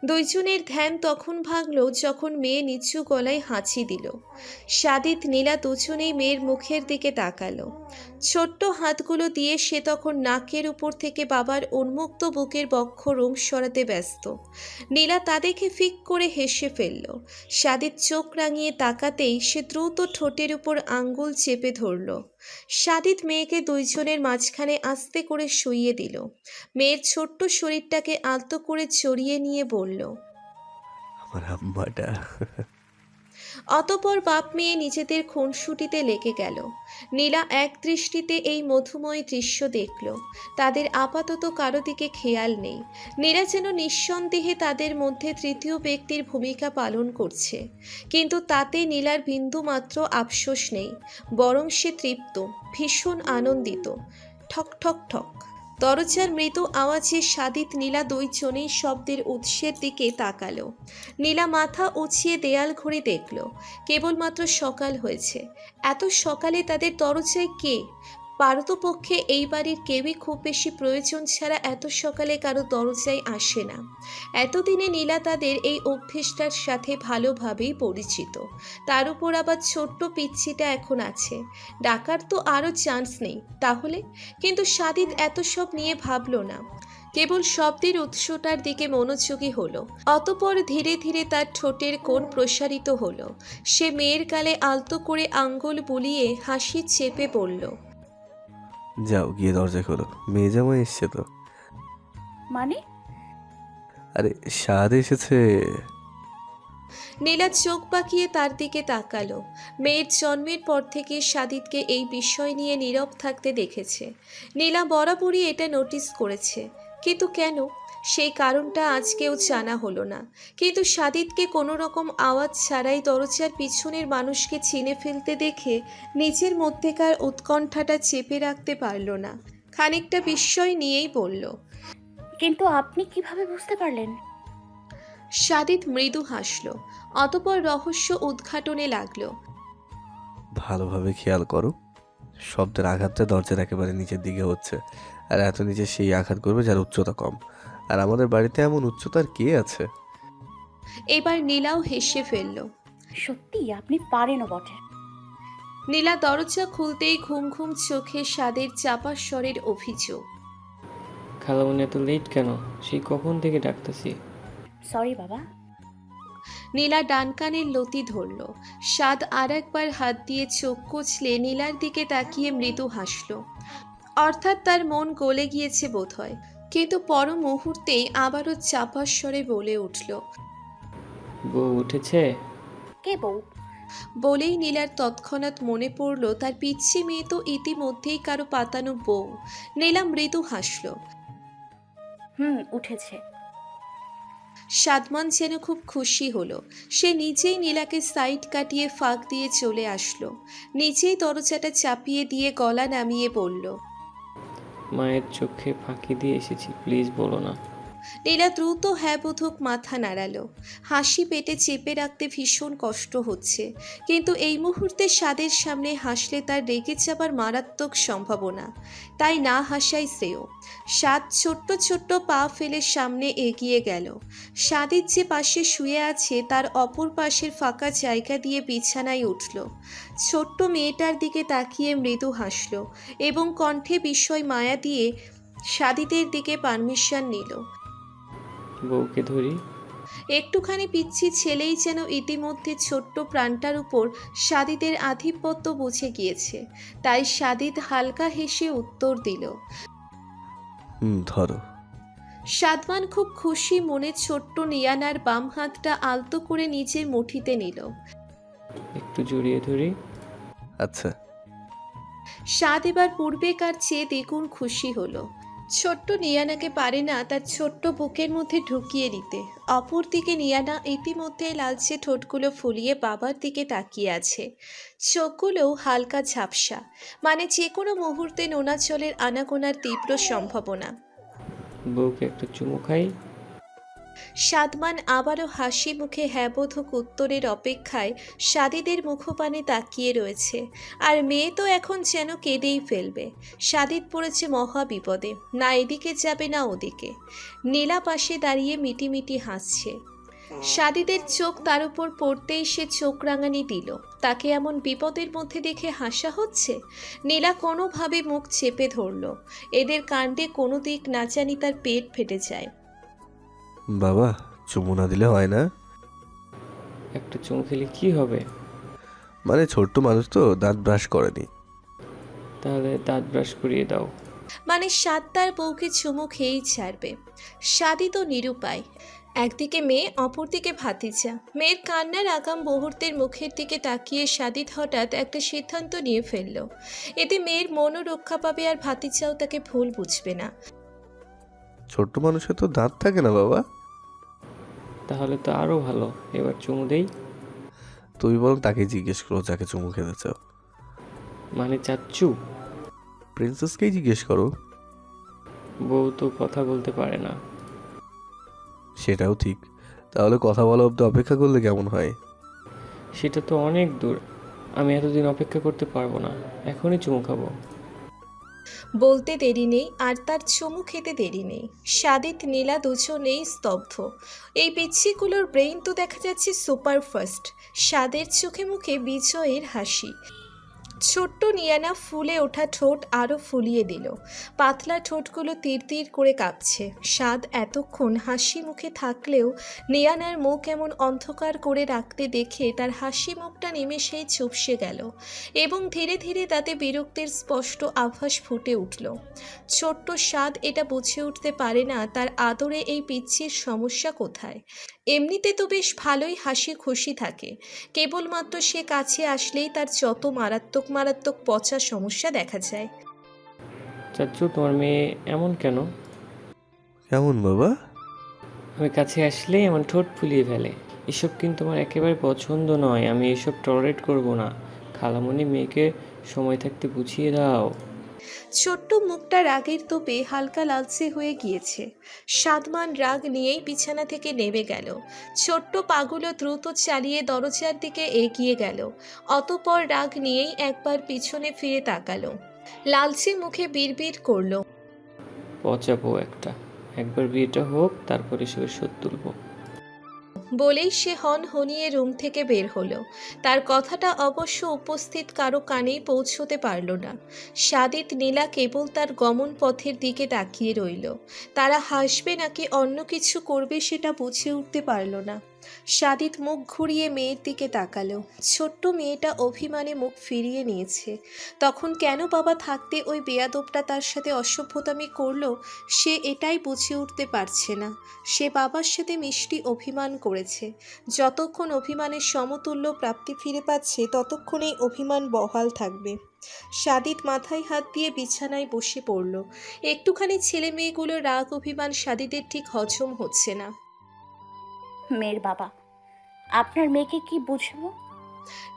দুইজনের ধ্যান তখন ভাঙল যখন মেয়ে নিচু গলায় হাঁচি দিল। সাদিত নীলা দুজনেই মেয়ের মুখের দিকে তাকালো। ছোট্ট হাতগুলো দিয়ে সে তখন নাকের উপর থেকে বাবার উন্মুক্ত বুকের বক্ষরোম সরাতে ব্যস্ত। নীলা তা দেখে ফিক করে হেসে ফেলল। সাদিত চোখ রাঙিয়ে তাকাতেই সে দ্রুত ঠোঁটের উপর আঙ্গুল চেপে ধরল। সাদিত মেয়েকে দুইজনের মাঝখানে আস্তে করে শুইয়ে দিল। মেয়ের ছোট্ট শরীরটাকে আলতো করে জড়িয়ে নিয়ে বলল, আমার আম্মাটা। অতপর বাপ মেয়ে নিজেদের খুনসুটিতে লেগে গেল। নীলা এক দৃষ্টিতে এই মধুময় দৃশ্য দেখল। তাদের আপাতত কারো দিকে খেয়াল নেই। নীলা যেন নিঃসন্দেহে তাদের মধ্যে তৃতীয় ব্যক্তির ভূমিকা পালন করছে, কিন্তু তাতে নীলার বিন্দু মাত্র আফসোস নেই, বরং সে তৃপ্ত, ভীষণ আনন্দিত। ঠক ঠক ঠক দরজার মৃদু আওয়াজে সাদিত নীলা দুইজনেই শব্দের উৎসের দিকে তাকালো। নীলা মাথা উঁচিয়ে দেয়াল ঘড়ি দেখল, কেবলমাত্র সকাল হয়েছে। এত সকালে তাদের দরজায় কে? পারতপক্ষে এই বাড়ির কেউই খুব বেশি প্রয়োজন ছাড়া এত সকালে কারো দরজায় আসে না। এতদিনে নীলা তাদের এই অভ্যেসটার সাথে ভালোভাবেই পরিচিত। তার উপর আবার ছোট্ট পিচ্ছিটা এখন আছে, ডাকার তো আরও চান্স নেই তাহলে। কিন্তু সাদিত এত সব নিয়ে ভাবল না, কেবল শব্দের উৎসটার দিকে মনোযোগী হলো। অতপর ধীরে ধীরে তার ঠোঁটের কোণ প্রসারিত হলো। সে মেয়ের গালে আলতো করে আঙ্গুল বুলিয়ে হাসি চেপে বলল, যাও গিয়ে দরজা খোলো, মেয়ে জামাই এসছে তো। মানে? আরে স্বাদ এসেছে। নীলা চোখ বাঁকিয়ে তার দিকে তাকালো। মেয়ের জন্মের পর থেকে সাদিতকে এই বিষয় নিয়ে নীরব থাকতে দেখেছে। নীলা বরাবরই এটা নোটিস করেছে, কিন্তু কেন সেই কারণটা আজকেও জানা হলো না। কিন্তু সাদিতকে কোনো রকম আওয়াজ ছাড়াই দরজার পিছনের মানুষকে চিনে ফেলতে দেখে নিজের মধ্যেকার উৎকণ্ঠাটা চেপে রাখতে পারল না। খানিকটা বিস্ময় নিয়েই বলল, কিন্তু আপনি কিভাবে বুঝতে পারলেন? সাদিত মৃদু হাসল, অতপর রহস্য উদ্ঘাটনে লাগলো। ভালোভাবে খেয়াল করো, শব্দের আঘাতটা দরজার একেবারে নিচের দিকে হচ্ছে, আর এত নিচে সেই আঘাত করবে যার উচ্চতা কম। আর আমাদের বাড়িতে এমন উচ্চতার কে আছে? এবার নীলাও হেসে ফেলল। সত্যি আপনি পারেনও বটে। নীলা দরজা খুলতেই ঘুম ঘুম চোখে সাদের চাপা স্বরের অভিযোগ, খালামুনি এত লেট কেন? সেই কখন থেকে ডাকতেছি। সরি বাবা। নীলা ডান কানের লতি ধরল। সাদ আর একবার হাত দিয়ে চোখ কচলে নীলার দিকে তাকিয়ে মৃদু হাসল। অর্থাৎ তার মন গলে গিয়েছে বোধহয়, কিন্তু পর মুহূর্তেই আবারও চাপা স্বরে বলে উঠল, বউ উঠেছে? কে বউ? বলেই নীলার তৎক্ষণাৎ মনে পড়ল তার পিচ্ছি মেয়ে তো ইতিমধ্যেই কারো পাতানো বউ। নীলা মৃদু হাসল। উঠেছে। সাদমান যেন খুব খুশি হলো। সে নিজেই নীলাকে সাইড কাটিয়ে ফাঁক দিয়ে চলে আসলো। নিজেই দরজাটা চাপিয়ে দিয়ে গলা নামিয়ে বলল, মায়ের চোখে ফাঁকি দিয়ে এসেছি, প্লিজ বলো না। নীলা দ্রুত হ্যাঁ বোধক মাথা নাড়ালো। হাসি পেটে চেপে রাখতে ভীষণ কষ্ট হচ্ছে, কিন্তু এই মুহূর্তে স্বাদের সামনে হাসলে তার রেগে যাবার মারাত্মক সম্ভাবনা, তাই না হাসাই শ্রেয়। স্বাদ ছোট্ট ছোট্ট পা ফেলে সামনে এগিয়ে গেল। স্বাদের যে পাশে শুয়ে আছে তার অপর পাশের ফাঁকা জায়গা দিয়ে বিছানায় উঠল। ছোট্ট মেয়েটার দিকে তাকিয়ে মৃদু হাসল এবং কণ্ঠে বিস্ময় মায়া দিয়ে সাদিদের দিকে পারমিশন নিল। বউকে ধরি। একটুখানি পিচ্ছি ছেলেই যেন ইতিমধ্যে ছোট্ট প্রাণটার উপর সাদিদের আধিপত্য বুঝে গিয়েছে, তাই সাদিদ হালকা হেসে উত্তর দিল। ধরো। সাদমান খুব খুশি মনে ছোট্ট নিয়ানার বাম হাতটা আলতো করে নিজের মুঠিতে নিল। একটু জড়িয়ে ধরি। আচ্ছা। সাদ এবার পূর্বেকার চেয়ে দ্বিগুণ খুশি হলো। ছোট্ট নিয়ানাকে পারে না তার ছোট্ট বুকের মধ্যে ঢুকিয়ে দিতে। অপরদিকে নিয়ানা ইতিমধ্যে লালচে ঠোঁটগুলো ফুলিয়ে বাবার দিকে তাকিয়ে আছে। চোখগুলোও হালকা ঝাপসা, মানে যে কোনো মুহূর্তে নোনা জলের আনাগোনার তীব্র সম্ভাবনা। বউকে একটা চুমু খাই। সাদমান আবারও হাসি মুখে হ্যাবোধক উত্তরের অপেক্ষায় সাদিদের মুখপানে তাকিয়ে রয়েছে। আর মেয়ে তো এখন যেন কেঁদেই ফেলবে। সাদিদ পড়েছে মহা বিপদে, না এদিকে যাবে না ওদিকে। নীলা পাশে দাঁড়িয়ে মিটিমিটি হাসছে। সাদিদের চোখ তার উপর পড়তেই সে চোখ রাঙানি দিল। তাকে এমন বিপদের মধ্যে দেখে হাসা হচ্ছে। নীলা কোনোভাবে মুখ চেপে ধরল। এদের কাণ্ডে কোনো দিক না জানি তার পেট ফেটে যায়। বাবা, চুমু না দিলে হয় না? একটা চুমু খেলে কি হবে? মানে ছোট্ট মানুষ তো, দাঁত ব্রাশ করেনি। তাহলে দাঁত ব্রাশ করিয়ে দাও। মানে সাদ তার বউকে চুমু খেয়েই ছাড়বে। সাদি তো নিরুপায়। একদিকে মেয়ে, অপরদিকে ভাতিজা। মেয়ের কান্নার আগাম মুহূর্তের মুখের দিকে তাকিয়ে সাদিদ হঠাৎ একটা সিদ্ধান্ত নিয়ে ফেলল। এতে মেয়ের মনও রক্ষা পাবে আর ভাতিজাও তাকে ভুল বুঝবে না। ছোট্ট মানুষের তো দাঁত থাকে না বাবা। তাহলে তো আরো ভালো, এবার চুমু দেই। তুমি বরং তাকে জিজ্ঞেস করো যাকে চুমু খেতে চাও। মানে চাচ্ছু? প্রিন্সেসকেই জিজ্ঞেস করো। বউ তো কথা বলতে পারে না। সেটাও ঠিক। তাহলে কথা বলা অব্দি অপেক্ষা করলে কেমন হয়? সেটা তো অনেক দূর, আমি এতদিন অপেক্ষা করতে পারবো না, এখনই চুমু খাবো। বলতে দেরি নেই আর তার চুমু খেতে দেরি নেই। সাদিত নীলা দুজনেই স্তব্ধ। এই পিচ্ছিগুলোর ব্রেইন তো দেখা যাচ্ছে সুপার ফাস্ট। সাদের চোখে মুখে বিজয়ের হাসি। ছোট্ট নিয়ানা ফুলে ওঠা ঠোঁট আরও ফুলিয়ে দিল। পাতলা ঠোঁটগুলো তীর তীর করে কাঁপছে। সাদ এতক্ষণ হাসি মুখে থাকলেও নিয়ানার মুখ এমন অন্ধকার করে রাখতে দেখে তার হাসি মুখটা নিমেষেই চুপসে গেল এবং ধীরে ধীরে তাতে বিরক্তির স্পষ্ট আভাস ফুটে উঠল। ছোট্ট সাদ এটা বুঝে উঠতে পারে না তার আদরে এই পিচ্ছির সমস্যা কোথায়। এমনিতে তো বেশ ভালোই হাসি খুশি থাকে, কেবলমাত্র সে কাছে আসলেই তার যত মারাত্মক মারাত্মক পচা সমস্যা দেখা যায়। চাচ্ছু, তোমার মেয়ে এমন কেন? কেমন বাবা? আমি কাছে আসলেই এমন ঠোঁট ফুলিয়ে ফেলে। এসব কিন্তু আমার একেবারে পছন্দ নয়, আমি এসব টলারেট করব না। খালামণি, মেয়েকে সময় থাকতে বুঝিয়ে দাও। ছোট্ট মুখটা রাগের তোপে হালকা লালচে হয়ে গিয়েছে। সাদমান রাগ নিয়েই বিছানা থেকে নেমে গেল। ছোট্ট পাগুলো দ্রুত চালিয়ে দরজার দিকে এগিয়ে গেল। অতঃপর রাগ নিয়েই একবার পিছনে ফিরে তাকালো। লালচে মুখে বিড়বিড় করলো, পচাবো একটা, একবার বিয়েটা হোক তারপরে সে শোধ তুলবো। বলেই সে হনহনিয়ে রুম থেকে বের হলো। তার কথাটা অবশ্য উপস্থিত কারো কানেই পৌঁছতে পারল না। সাদিত নীলা কেবল তার গমন পথের দিকে তাকিয়ে রইল। তারা হাসবে নাকি অন্য কিছু করবে সেটা বুঝে উঠতে পারল না। সাদিত মুখ ঘুরিয়ে মেয়ের দিকে তাকালো। ছোট্ট মেয়েটা অভিমানে মুখ ফিরিয়ে নিয়েছে। তখন কেন বাবা থাকতে ওই বেয়াদবটা তার সাথে অসভ্যতামি করলো সে এটাই বুঝে উঠতে পারছে না। সে বাবার সাথে মিষ্টি অভিমান করেছে। যতক্ষণ অভিমানের সমতুল্য প্রাপ্তি ফিরে পাচ্ছে ততক্ষণেই অভিমান বহাল থাকবে। সাদিত মাথায় হাত দিয়ে বিছানায় বসে পড়ল। একটুখানি ছেলে মেয়েগুলোর রাগ অভিমান সাদিদের ঠিক হজম হচ্ছে না। মেয়ের বাবা। আপনার মেয়েকে কি বুঝবো?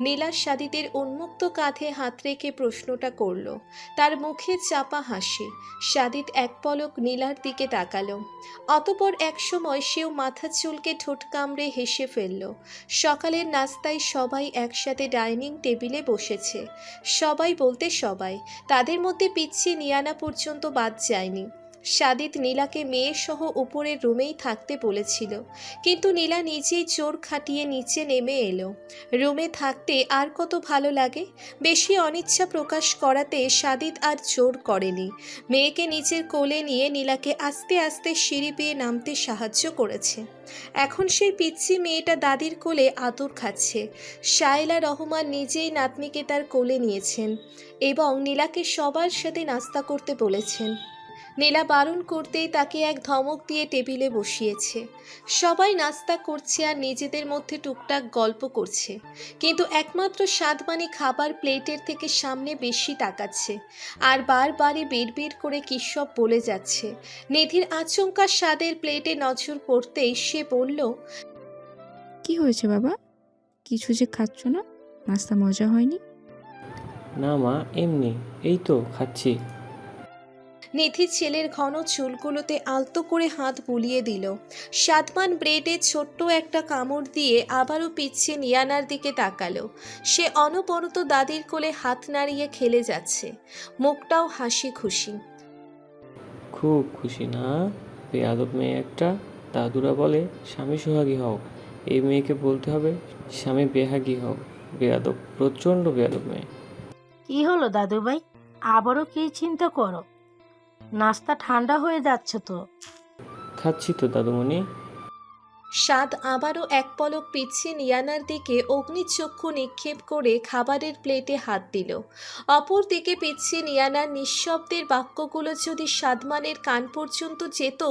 নীলা সাদিতের উন্মুক্ত কাঁধে হাত রেখে প্রশ্নটা করল। তার মুখে চাপা হাসি। সাদিত এক পলক নীলার দিকে তাকালো। অতপর একসময় সেও মাথা চুলকে ঠোঁট কামড়ে হেসে ফেলল। সকালের নাস্তায় সবাই একসাথে ডাইনিং টেবিলে বসেছে। সবাই বলতে সবাই, তাদের মধ্যে পিচ্ছি নিয়ানা পর্যন্ত বাদ যায়নি। সাদিত নীলাকে মেয়েসহ উপরের রুমেই থাকতে বলেছিল, কিন্তু নীলা নিজেই জোর খাটিয়ে নিচে নেমে এলো। রুমে থাকতে আর কত ভালো লাগে। বেশি অনিচ্ছা প্রকাশ করাতে সাদিত আর জোর করেনি। মেয়েকে নিজের কোলে নিয়ে নীলাকে আস্তে আস্তে সিঁড়ি বেয়ে নামতে সাহায্য করেছে। এখন সেই পিচ্ছি মেয়েটা দাদির কোলে আদর খাচ্ছে। শায়লা রহমান নিজেই নাতনিকে তার কোলে নিয়েছেন এবং নীলাকে সবার সাথে নাস্তা করতে বলেছেন। নীলা বারণ করতেই তাকে এক ধমক দিয়ে টেবিলে বসিয়েছে। সবাই নাস্তা করছে আর নিজেদের মধ্যে টুকটাক গল্প করছে, কিন্তু একমাত্র সাদমানি খাবার প্লেটের থেকে সামনে বেশি তাকাচ্ছে আর বারবারই বিড়বিড় করে কী সব বলে যাচ্ছে। নিধির আচমকা স্বাদের প্লেটে নজর পড়তেই সে বলল, কি হয়েছে বাবা? কিছু যে খাচ্ছ না? নাস্তা মজা হয়নি? না মা, এমনি, এই তো খাচ্ছি। নিধি ছেলের ঘন চুলগুলোতে আলতো করে হাত বুলিয়ে দিল। সাদমান ব্রেডে ছোট্ট একটা কামড় দিয়ে আবারও পিছিয়ে নিয়ানার দিকে তাকালো। সে অনবরত দাদির কোলে হাত নাড়িয়ে খেলে যাচ্ছে, মুখটাও হাসি খুশি। খুব খুশি না? বেয়াদব মেয়ে একটা। দাদুরা বলে স্বামী সোহাগী হও, এই মেয়েকে বলতে হবে স্বামী বেহাগী হও। বেয়াদব, প্রচণ্ড বেয়াদব মেয়ে। কি হলো দাদুভাই, আবারও কি চিন্তা করো? নাস্তা ঠান্ডা হয়ে যাচ্ছে তো। খাচ্ছি তো দাদুমণি। সাদ আবারও এক পলক পিছিয়ে নিয়ানার দিকে অগ্নিচক্ষু নিক্ষেপ করে খাবারের প্লেটে হাত দিল। অপর দিকে পিছিয়ে নিয়ানার নিঃশব্দের বাক্যগুলো যদি সাদমানের কান পর্যন্ত যেত,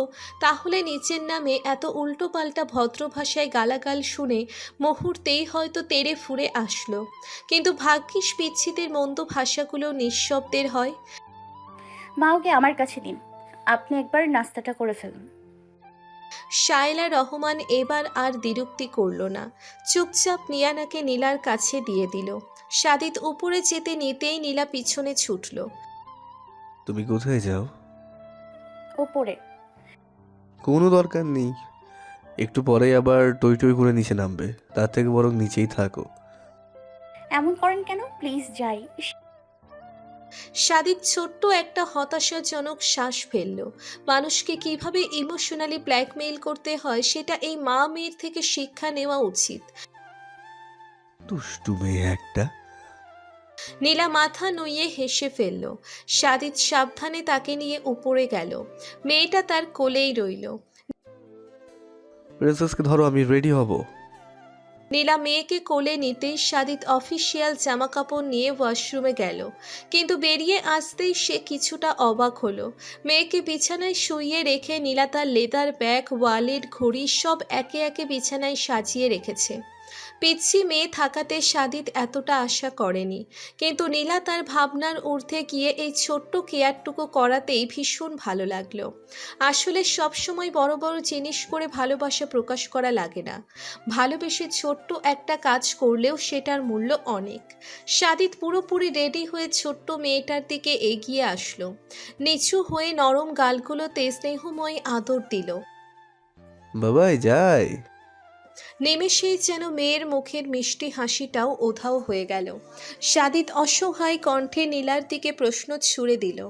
তাহলে নিচের নামে এত উল্টোপাল্টা ভদ্র ভাষায় গালাগাল শুনে মুহূর্তেই হয়তো তেড়ে ফুঁড়ে আসলো। কিন্তু ভাগ্যিস পিচ্ছিদের মন্দ ভাষাগুলো নিঃশব্দের হয়। মা, ওকে আমার কাছে দিন। আপনি একবার নাস্তাটা করে ফেলুন। শায়লা রহমান এবার আর দ্বিরুক্তি করল না, চুপচাপ নিয়ানাকে নীলার কাছে দিয়ে দিল। সাদিত উপরে যেতে নিতেই নীলা পিছনে ছুটল। তুমি কোথায় যাও? ওপরে। কোনো দরকার নেই, একটু পরেই আবার টই টই করে নিচে নামবে, তার থেকে বরং নিচেই থাকো। এমন করেন কেন? প্লিজ যাই। সাদিত ছোট্ট একটা হতাশাজনক শ্বাস ফেলল। মানুষকে কিভাবে ইমোশনালি ব্ল্যাকমেইল করতে হয় সেটা এই মা মেয়ের থেকে শিক্ষা নেওয়া উচিত। দুষ্টু মেয়ে একটা। নীলা মাথা নুইয়ে হেসে ফেলল। সাদিত সাবধানে তাকে নিয়ে উপরে গেল। মেয়েটা তার কোলেই রইল। প্রিন্সেসকে ধরো, আমি রেডি হব। নীলা মেয়েকে কোলে নিতেই সাদিত অফিসিয়াল জামাকাপড় নিয়ে ওয়াশরুমে গেল, কিন্তু বেরিয়ে আসতেই সে কিছুটা অবাক হলো। মেয়েকে বিছানায় শুইয়ে রেখে নীলা তার লেদার ব্যাগ, ওয়ালেট, ঘড়ি সব একে একে বিছানায় সাজিয়ে রেখেছে। পিচ্ছি মেয়ে থাকাতে সাদিত এতটা আশা করেনি, কিন্তু নীলা তার ভাবনার ঊর্ধ্বে গিয়ে এই ছোট্ট কেয়ারটুকু করাতেই ভীষণ ভালো লাগলো। আসলে সবসময় বড় বড় জিনিস করে ভালোবাসা প্রকাশ করা লাগে না। ভালোবেসে ছোট্ট একটা কাজ করলেও সেটার মূল্য অনেক। সাদিত পুরোপুরি রেডি হয়ে ছোট্ট মেয়েটার দিকে এগিয়ে আসলো। নিচু হয়ে নরম গালগুলোতে স্নেহময় আদর দিল। বাবাই যাই। নিমেষেই যেন মেয়ের মুখের মিষ্টি হাসিটাও উধাও হয়ে গেল। সাদিত অসহায় কণ্ঠে নীলার দিকে প্রশ্ন ছুড়ে দিল।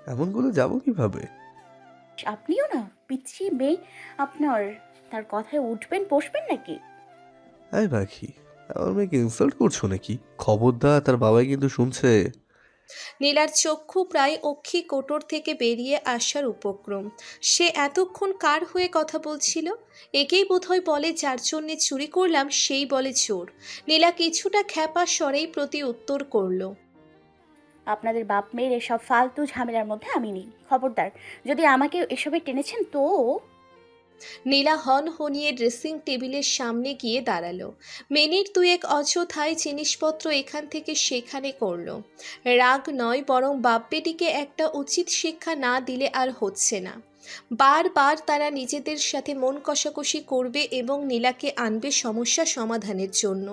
এমন করে যাবো কিভাবে? আপনিও না পিচ্ছি মেয়ে, আপনার তার কথায় উঠবেন বসবেন নাকি? আয় পাখি, আমার মেয়েকে ইনসাল্ট করছো নাকি? খবরদার, তার বাবাই কিন্তু শুনছে। নীলার চক্ষু প্রায় অক্ষি কোটর থেকে বেরিয়ে আসার উপক্রম। সে এতক্ষণ কার হয়ে কথা বলছিল? একেই বোধহয় বলে যার জন্যে চুরি করলাম সেই বলে চোর। নীলা কিছুটা খ্যাপা স্বরেই প্রতি উত্তর করল। আপনাদের বাপ মেয়ের এসব ফালতু ঝামেলার মধ্যে আমি নেই। খবরদার, যদি আমাকে এসবে টেনেছেন তো। নীলা হন হনিয়ে ড্রেসিং টেবিলের সামনে গিয়ে দাঁড়ালো। মিনিট দুয়েক অযথায় জিনিসপত্র এখান থেকে সেখানে করলো। রাগ নয়, বরং বাপ বেটিকে একটা উচিত শিক্ষা না দিলে আর হচ্ছে না। বারবার তারা নিজেদের সাথে মন কষাকষি করবে এবং নীলাকে আনবে সমস্যা সমাধানের জন্য,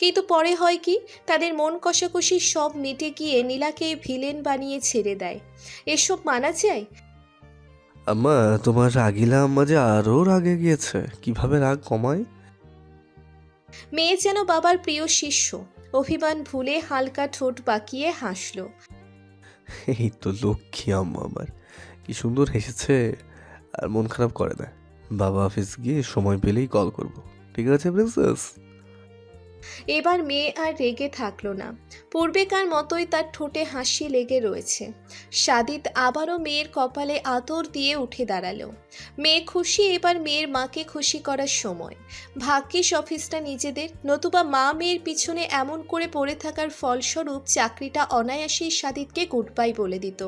কিন্তু পরে হয় কি, তাদের মন কষাকষি সব মিটে গিয়ে নীলাকে ভিলেন বানিয়ে ছেড়ে দেয়। এসব মানা যায়? আম্মা, তোমার রাগিলা আম্মা যে আরো রাগে গিয়েছে, কিভাবে রাগ কমায়? মেয়ে যেন বাবার প্রিয় শিষ্য, অভিমান ভুলে হালকা ঠোঁট বাঁকিয়ে হাসল। এই তো লক্ষ্মী আম্মা আমার, কি সুন্দর হেসেছে, আর মন খারাপ করে না। বাবা অফিস গিয়ে সময় পেলেই কল করব, ঠিক আছে প্রিন্সেস? এবার মেয়ে আর রেগে থাকলো না, পূর্বেকার মতোই তার ঠোঁটে হাসি লেগে রয়েছে। সাদিত আবারও মেয়ের কপালে আদর দিয়ে উঠে দাঁড়ালো। মেয়ে খুশি, এবার মেয়ের মাকে খুশি করার সময়। ভাগ্যিস অফিসটা নিজেদের, নতুবা মা মেয়ের পিছনে এমন করে পড়ে থাকার ফলস্বরূপ চাকরিটা অনায়াসেই সাদিতকে গুড বাই বলে দিত।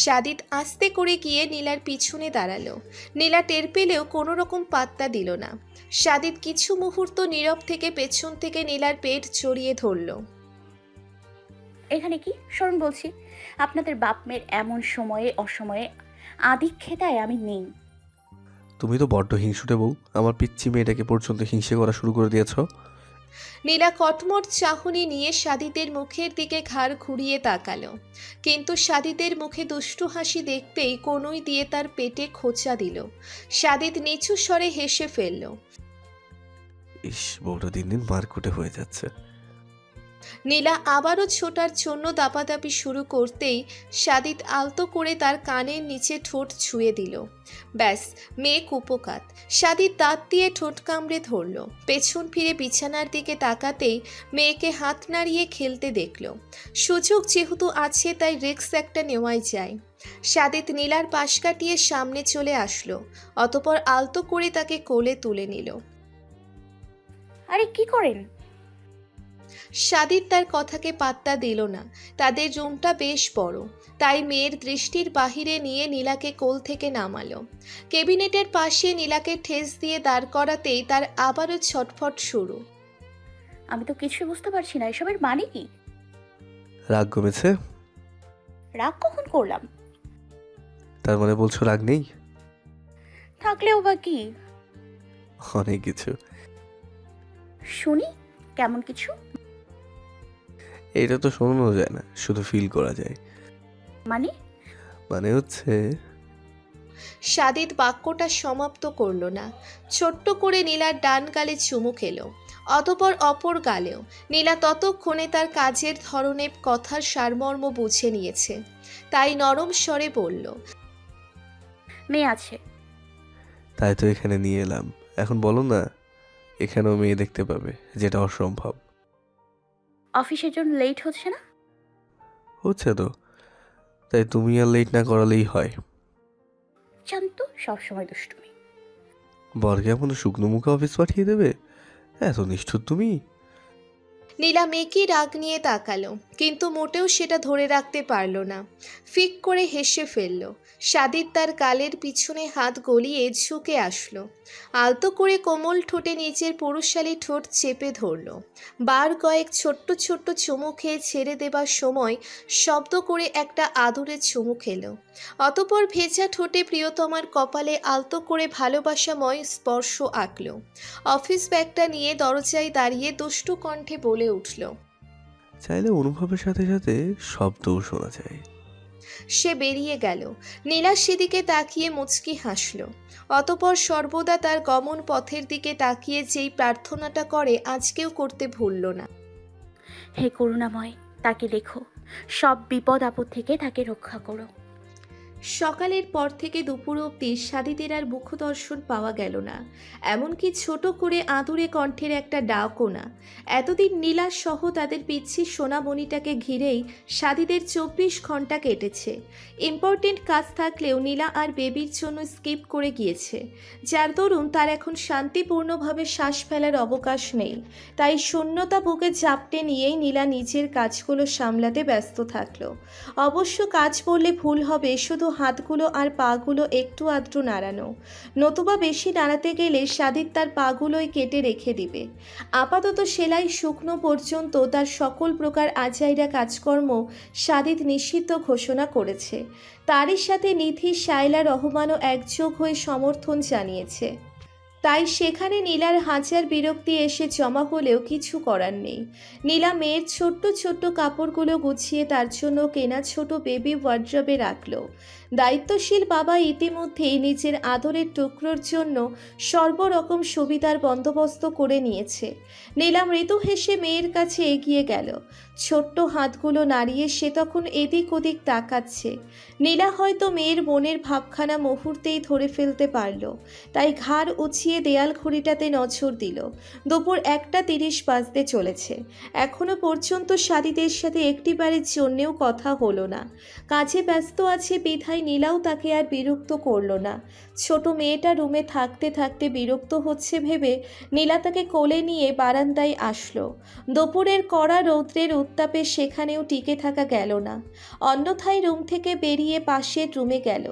সাদিত আস্তে করে গিয়ে নীলার পিছনে দাঁড়ালো। নীলা টের পেলেও কোনো রকম পাত্তা দিল না। সাদিত কিছু মুহূর্ত নীরব থেকে পেছন থেকে নীলার পেট জড়িয়ে ধরল। এখানে কি শরণ বলছি, আপনাদের বাপ মেয়ের এমন সময়ে অসময়ে আদিক্ষেতায় আমি নেই। তুমি তো বড্ড হিংসুটে বউ, আমার পিচ্ছি মেয়েটাকে পর্যন্ত হিংসে করা শুরু করে দিয়েছো। নীলা কটমট চাহনি নিয়ে সাদিতের মুখের দিকে ঘাড় ঘুরিয়ে তাকালো, কিন্তু সাদিতের মুখে দুষ্টু হাসি দেখতেই কনুই দিয়ে তার পেটে খোঁচা দিল। সাদিত নিচু স্বরে হেসে ফেলল। ইস, বউটা দিন দিন মারকুটে হয়ে যাচ্ছে। নীলা আবারও ছোটার জন্য দাপাদাপি শুরু করতেই সাদিত আলতো করে তার কানের নিচে ঠোঁট ছুঁয়ে দিল। ব্যাস, মেয়ে কুপোকাত। সাদিত দাঁত দিয়ে ঠোঁট কামড়ে ধরল। পেছন ফিরে বিছানার দিকে তাকাতেই মেয়েকে হাত নাড়িয়ে খেলতে দেখল। সুযোগ যেহেতু আছে তাই রিস্ক একটা নেওয়াই যায়। সাদিত নীলার পাশ কাটিয়ে সামনে চলে আসলো, অতপর আলতো করে তাকে কোলে তুলে নিল। আরে কি করেন? সাদিত তার কথাকে পাত্তা দিল না। তাদের রুমটা বেশ বড়, তাই মেয়ের দৃষ্টির বাহিরে নিয়ে নীলাকে কোল থেকে নামালো। ক্যাবিনেটের পাশে নীলাকে ঠেস দিয়ে দাঁড় করাতেই তার আবারও ছটফট শুরু। আমি তো কিছুই বুঝতে পারছি না, এসবের মানে কি? রাগ কমেছে? রাগ কখন করলাম? তার মানে বলছো রাগ নেই? থাকলেও বা কি? অনেক কিছু। শুনি, কেমন কিছু? এটা তো শোনানো যায় না, শুধু ফিল করা যায়। মানে? মানে হচ্ছে, সাদিত বাক্যটা সমাপ্ত করল না। ছোট্ট করে নীলার ডান গালে চুমু খেলো, অতপর অপর গালেও। নীলা ততক্ষণে তার কাজের ধরনে কথার সারমর্ম বুঝে নিয়েছে, তাই নরম স্বরে বলল, মেয়ে আছে। তাই তো এখানে নিয়ে এলাম। এখন বলো না, এখানেও মেয়ে দেখতে পাবে, যেটা অসম্ভব। অফিসের জন্য লেট হচ্ছে না? হচ্ছে তো, তাই তুমি আর লেট না করালেই হয়। জানতো সবসময় দুষ্টুমি। বরকে এমন শুকনো মুখে অফিস পাঠিয়ে দেবে? এত নিষ্ঠুর তুমি? নীলা মেকি রাগ নিয়ে তাকালো, কিন্তু মোটেও সেটা ধরে রাখতে পারল না। ফিক করে হেসে ফেলল। সাদিত তার গালের পিছনে হাত গলিয়ে ঝুঁকে আসলো, আলতো করে কোমল ঠোঁটে নিচের পুরুষালী ঠোঁট চেপে ধরল। বার কয়েক ছোট্ট ছোট্ট চুমু খেয়ে ছেড়ে দেবার সময় শব্দ করে একটা আদুরে চুমু খেলো। অতপর ভেজা ঠোঁটে প্রিয়তমার কপালে আলতো করে ভালোবাসাময় স্পর্শ আঁকল। অফিস ব্যাগটা নিয়ে দরজায় দাঁড়িয়ে দুষ্টু কণ্ঠে বলে উঠল, চাইলে অনুভবের সাথে সাথে শব্দও শোনা যায়। সে বেরিয়ে গেল। নীলা সেদিকে তাকিয়ে মুচকি হাসল। অতপর সর্বদা তার গমন পথের দিকে তাকিয়ে যেই প্রার্থনাটা করে আজকেও করতে ভুলল না। হে করুণাময়, তাকে দেখো, সব বিপদ আপদ থেকে তাকে রক্ষা করো। সকালের পর থেকে দুপুর অবধি সাদিতের আর মুখদর্শন পাওয়া গেল না, এমনকি ছোট করে আদুরে কণ্ঠের একটা ডাকও না। এতদিন নীলা সহ তাদের পিচ্ছি সোনামণিটাকে ঘিরেই সাদিতের 24 ঘন্টা কেটেছে। ইম্পর্টেন্ট কাজ থাকলেও নীলা আর বেবির জন্য স্কিপ করে গিয়েছে, যার দরুন তার এখন শান্তিপূর্ণভাবে শ্বাস ফেলার অবকাশ নেই। তাই শূন্যতা বুকে ঝাপটে নিয়েই নীলা নিজের কাজগুলো সামলাতে ব্যস্ত থাকলো। অবশ্য কাজ বললে ভুল হবে, শুধু হাতগুলো আর পাগুলো একটু আধটু নাড়ানো, নতুবা বেশি নাড়াতে গেলে সাদিত তার পাগুলোই কেটে রেখে দিবে। আপাতত সেলাই শুকনো পর্যন্ত তার সকল প্রকার আজাইরা কাজকর্ম সাদিত নিষিদ্ধ ঘোষণা করেছে। তারই সাথে নিধি, শায়লা, রহমানও একযোগ হয়ে সমর্থন জানিয়েছে। তাই সেখানে নীলার হাজার বিরক্তি এসে জমা হলেও কিছু করার নেই। নীলা মেয়ের ছোট্ট ছোট্ট কাপড়গুলো গুছিয়ে তার জন্য কেনা ছোট বেবি ওয়ার্ড্রবে রাখলো। দায়িত্বশীল বাবা ইতিমধ্যেই নিজের আদরের টুকরোর জন্য সর্বরকম সুবিধার বন্দোবস্ত করে নিয়েছে। নীলা মৃদু হেসে মেয়ের কাছে এগিয়ে গেল। ছোট্ট হাতগুলো নাড়িয়ে সে তখন এদিক ওদিক তাকাচ্ছে। নীলা হয়তো মেয়ের মনের ভাবখানা মুহূর্তেই ধরে ফেলতে পারল, তাই ঘাড় উঁচিয়ে দেয়াল ঘড়িটাতে নজর দিল। দুপুর 1:30 বাজতে চলেছে। এখনো পর্যন্ত সাদিদের সাথে একটিবারের জন্যেও কথা হলো না। কাজে ব্যস্ত আছে বিধায় নীলাও তাকে আর বিরক্ত করল না। ছোট মেয়েটা রুমে থাকতে থাকতে বিরক্ত হচ্ছে ভেবে নীলা তাকে কোলে নিয়ে বারান্দায় আসলো। দুপুরের কড়া রৌদ্রের উত্তাপে সেখানেও টিকে থাকা গেল না। অন্যথায় রুম থেকে বেরিয়ে পাশের রুমে গেল,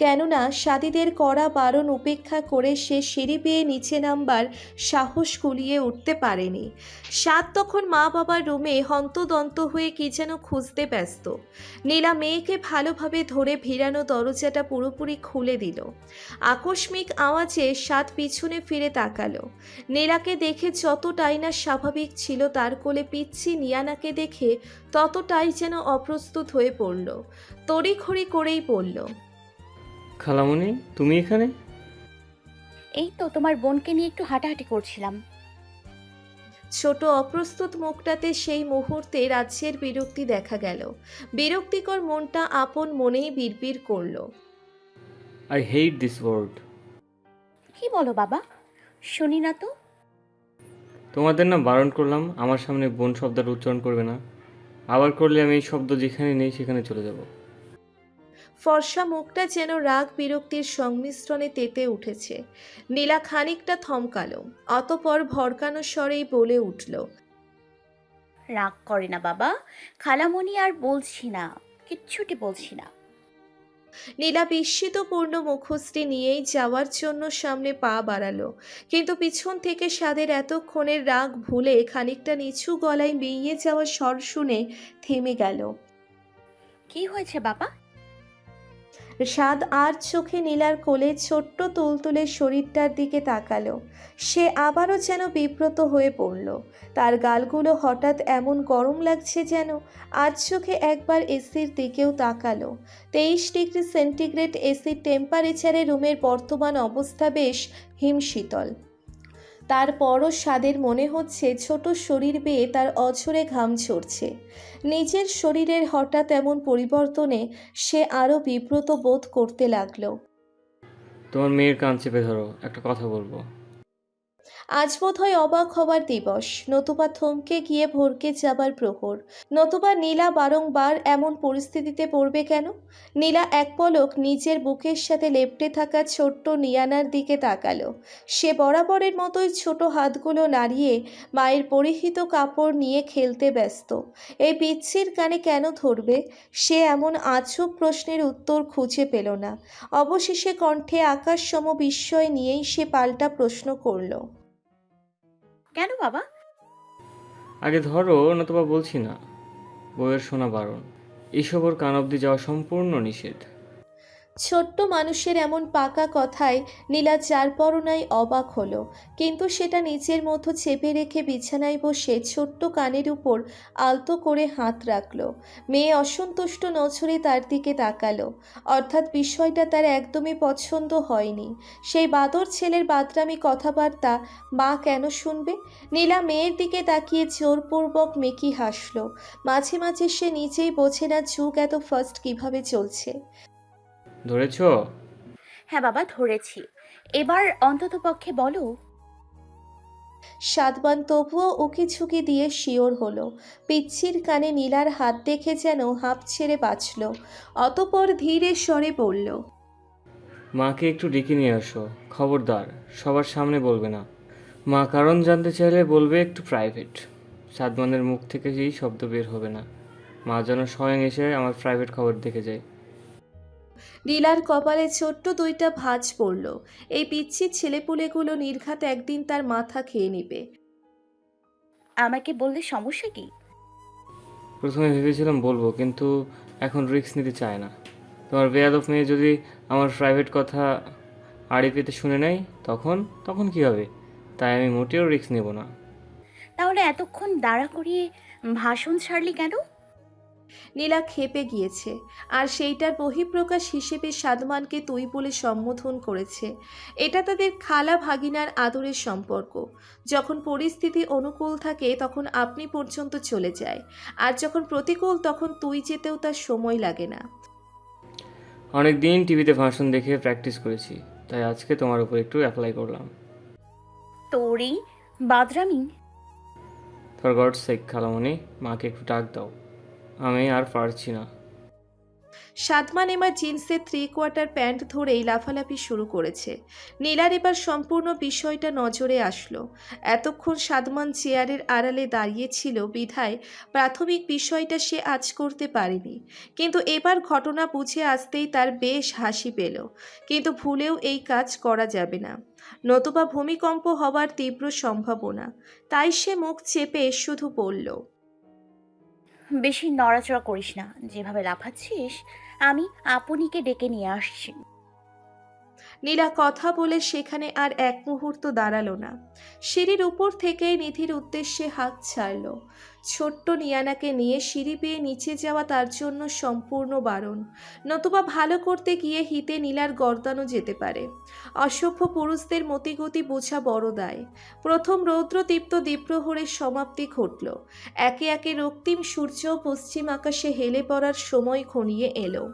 কেননা সাদিদের কড়া বারণ উপেক্ষা করে সে সিঁড়ি বেয়ে নিচে নামবার সাহস কুলিয়ে উঠতে পারেনি। সাদ তখন মা বাবার রুমে হন্তদন্ত হয়ে কি যেন খুঁজতে ব্যস্ত। নীলা মেয়েকে ভালোভাবে ধরে ভিড়ানো দরজাটা পুরোপুরি খুলে দিল। আকস্মিক আওয়াজে সাদ পিছনে ফিরে তাকালো। নীলাকে দেখে যতটাই না স্বাভাবিক ছিল, তার কোলে পিচ্ছি নিয়ানাকে দেখে ততটাই যেন অপ্রস্তুত হয়ে পড়ল। তড়িঘড়ি করেই পড়ল, খালামণি তুমি এখানে? এই তো তোমার বোনকে নিয়ে একটু হাঁটাহাঁটি করছিলাম। ছোট অপ্রস্তুত মুখটাতে সেই মুহূর্তে রাজ্যের বিরক্তি দেখা গেল। বিরক্তিকর মনটা আপন মনেই বিড়বিড় করল। I hate this word. কি বলো বাবা, শুনি না তো। তোমাদের না বারণ করলাম আমার সামনে বোন শব্দটা উচ্চারণ করবে না। আবার করলে আমি এই শব্দ যেখানে নেই সেখানে চলে যাব। ফর্সা মুখটা যেন রাগ বিরক্তির সংমিশ্রণে তেতে উঠেছে। নীলা খানিকটা থমকালো, অতপর ভরকানো স্বরেই বলে উঠল, রাগ করে না বাবা, খালামণি আর বলছি না, কিচ্ছুটি বলছি না। নীলা বিস্মিতপূর্ণ মুখশ্রী নিয়েই যাওয়ার জন্য সামনে পা বাড়ালো, কিন্তু পিছন থেকে সাদের এতক্ষণের রাগ ভুলে খানিকটা নিচু গলায় বেরিয়ে যাওয়া স্বর শুনে থেমে গেল। কি হয়েছে বাবা? সাদ আর চোখে নীলার কোলে ছোট্ট তুলতুলে শরীরটার দিকে তাকালো। সে আবারও যেন বিব্রত হয়ে পড়ল। তার গালগুলো হঠাৎ এমন গরম লাগছে যেন। আর চোখে একবার এসির দিকেও তাকালো। 23 ডিগ্রি সেন্টিগ্রেড এসির টেম্পারেচারে রুমের বর্তমান অবস্থা বেশ হিমশীতল। তারপরও সাদের মনে হচ্ছে ছোট শরীর বেয়ে তার অঝরে ঘাম ঝরছে। নিজের শরীরের হঠাৎ এমন পরিবর্তনে সে আরও বিব্রত বোধ করতে লাগলো। তোমার মেয়ের কান চেপে ধরো, একটা কথা বলবো। আজ বোধহয় অবাক হবার দিবস, নতুবা থমকে গিয়ে ভরকে যাবার প্রহর, নতুবা নীলা বারংবার এমন পরিস্থিতিতে পড়বে কেন? নীলা এক পলক নিজের বুকের সাথে লেপ্টে থাকা ছোট্ট নিয়ানার দিকে তাকালো। সে বরাবরের মতোই ছোট হাতগুলো নাড়িয়ে মায়ের পরিহিত কাপড় নিয়ে খেলতে ব্যস্ত। এই পিচ্ছির কানে কেন ধরবে? সে এমন আজব প্রশ্নের উত্তর খুঁজে পেল না। অবশেষে কণ্ঠে আকাশসম বিস্ময় নিয়েই সে পাল্টা প্রশ্ন করল, কেন বাবা? আগে ধরো, নতুবা বলছি না। বউয়ের শোনা বারণ, এসব ওর কান অবধি যাওয়া সম্পূর্ণ নিষেধ। ছোট্ট মানুষের এমন পাকা কথায় নীলা চারপরনাই অবাক হলো, কিন্তু সেটা নিজের মতো চেপে রেখে বিছানায় বসে ছোট্ট কানের উপর আলতো করে হাত রাখলো। মেয়ে অসন্তুষ্ট নজরে তার দিকে তাকালো, অর্থাৎ বিষয়টা তার একদমই পছন্দ হয়নি। সেই বাদর ছেলের বাদরামি কথাবার্তা মা কেন শুনবে? নীলা মেয়ের দিকে তাকিয়ে জোরপূর্বক মেকি হাসলো। মাঝে মাঝে সে নিজেই বোঝে না যুগ এত ফাস্ট কিভাবে চলছে। ধরেছো? হ্যাঁ বাবা, ধরেছি। এবার অন্ততপক্ষে বলো। সাদবান তবুও উকিঝুঁকি দিয়ে শিওর হলো। পিচ্ছির কানে নীলার হাত দেখে যেন হাঁপ ছেড়ে বাঁচল। অতপর ধীরে স্বরে বলল, মাকে একটু ডেকে নিয়ে আসো, খবরদার সবার সামনে বলবে না। মা কারণ জানতে চাইলে বলবে একটু প্রাইভেট। সাদমানের মুখ থেকে যেই শব্দ বের হবে না। মা যেন স্বয়ং এসে আমার প্রাইভেট খবর দেখে যায়। নীলার কপালে ছোট্ট দুইটা ভাঁজ পড়ল। এই পিচ্ছি ছেলেপুলেগুলো নির্ঘাত একদিন তার মাথা খেয়ে নিবে। আমাকে বললে সমস্যা কি? প্রথমে ভেবেছিলাম বলবো, কিন্তু এখন রিস্ক নিতে চায় না। তোমার বেয়াদব মেয়ে যদি আমার প্রাইভেট কথা আড়ি পেতে শুনে নেয়, তখন তখন কি হবে? তাই আমি মোটেও রিস্ক নেব না। তাহলে এতক্ষণ দাঁড়া করিয়ে ভাষণ ছাড়লি কেন? নীলা ক্ষেপে গিয়েছে, আর সেইটার বহিঃপ্রকাশ হিসেবে সাদমানকে তুই বলে সম্বোধন করেছে। এটা তাদের খালা ভাগিনার আদরের সম্পর্ক। যখন পরিস্থিতি অনুকূল থাকে তখন আপনি পর্যন্ত চলে যায়, আর যখন প্রতিকূল তখন তুই যেতেও তার সময় লাগে না। অনেক দিন টিভিতে ভাষণ দেখে প্র্যাকটিস করেছি, তাই আজকে তোমার উপর একটু অ্যাপ্লাই করলাম। তোরই বাদরামি। ফর গডস সেক খালামণি, মাকে একটু ডাক দাও, আমি আর পারছি না। সাদমান এবার জিন্সের 3/4 প্যান্ট ধরেই লাফালাফি শুরু করেছে। নীলার এবার সম্পূর্ণ বিষয়টা নজরে আসলো। এতক্ষণ সাদমান চেয়ারের আড়ালে দাঁড়িয়েছিল বিধায় প্রাথমিক বিষয়টা সে আজ করতে পারেনি, কিন্তু এবার ঘটনা বুঝে আসতেই তার বেশ হাসি পেল। কিন্তু ভুলেও এই কাজ করা যাবে না, নতুবা ভূমিকম্প হবার তীব্র সম্ভাবনা। তাই সে মুখ চেপে শুধু বলল, বেশি নড়াচড়া করিস না, যেভাবে লাফাচ্ছিস আমি আপনিকে ডেকে নিয়ে আসছি। নীলা কথা বলে সেখানে আর এক মুহূর্ত দাঁড়ালো না। সিঁড়ির উপর থেকেই নিধির উদ্দেশ্যে হাত ছাড়ল। ছোট্ট নিয়ানাকে নিয়ে সিঁড়ি বেয়ে নিচে যাওয়া তার জন্য সম্পূর্ণ বারণ, নতুবা ভালো করতে গিয়ে হিতে নীলার গর্দানও যেতে পারে। অসভ্য পুরুষদের মতিগতি বোঝা বড় দায়। প্রথম রৌদ্রদীপ্ত দ্বীপ্রহরের সমাপ্তি ঘটল। একে একে রক্তিম সূর্য পশ্চিম আকাশে হেলে পড়ার সময় ঘনিয়ে এলো।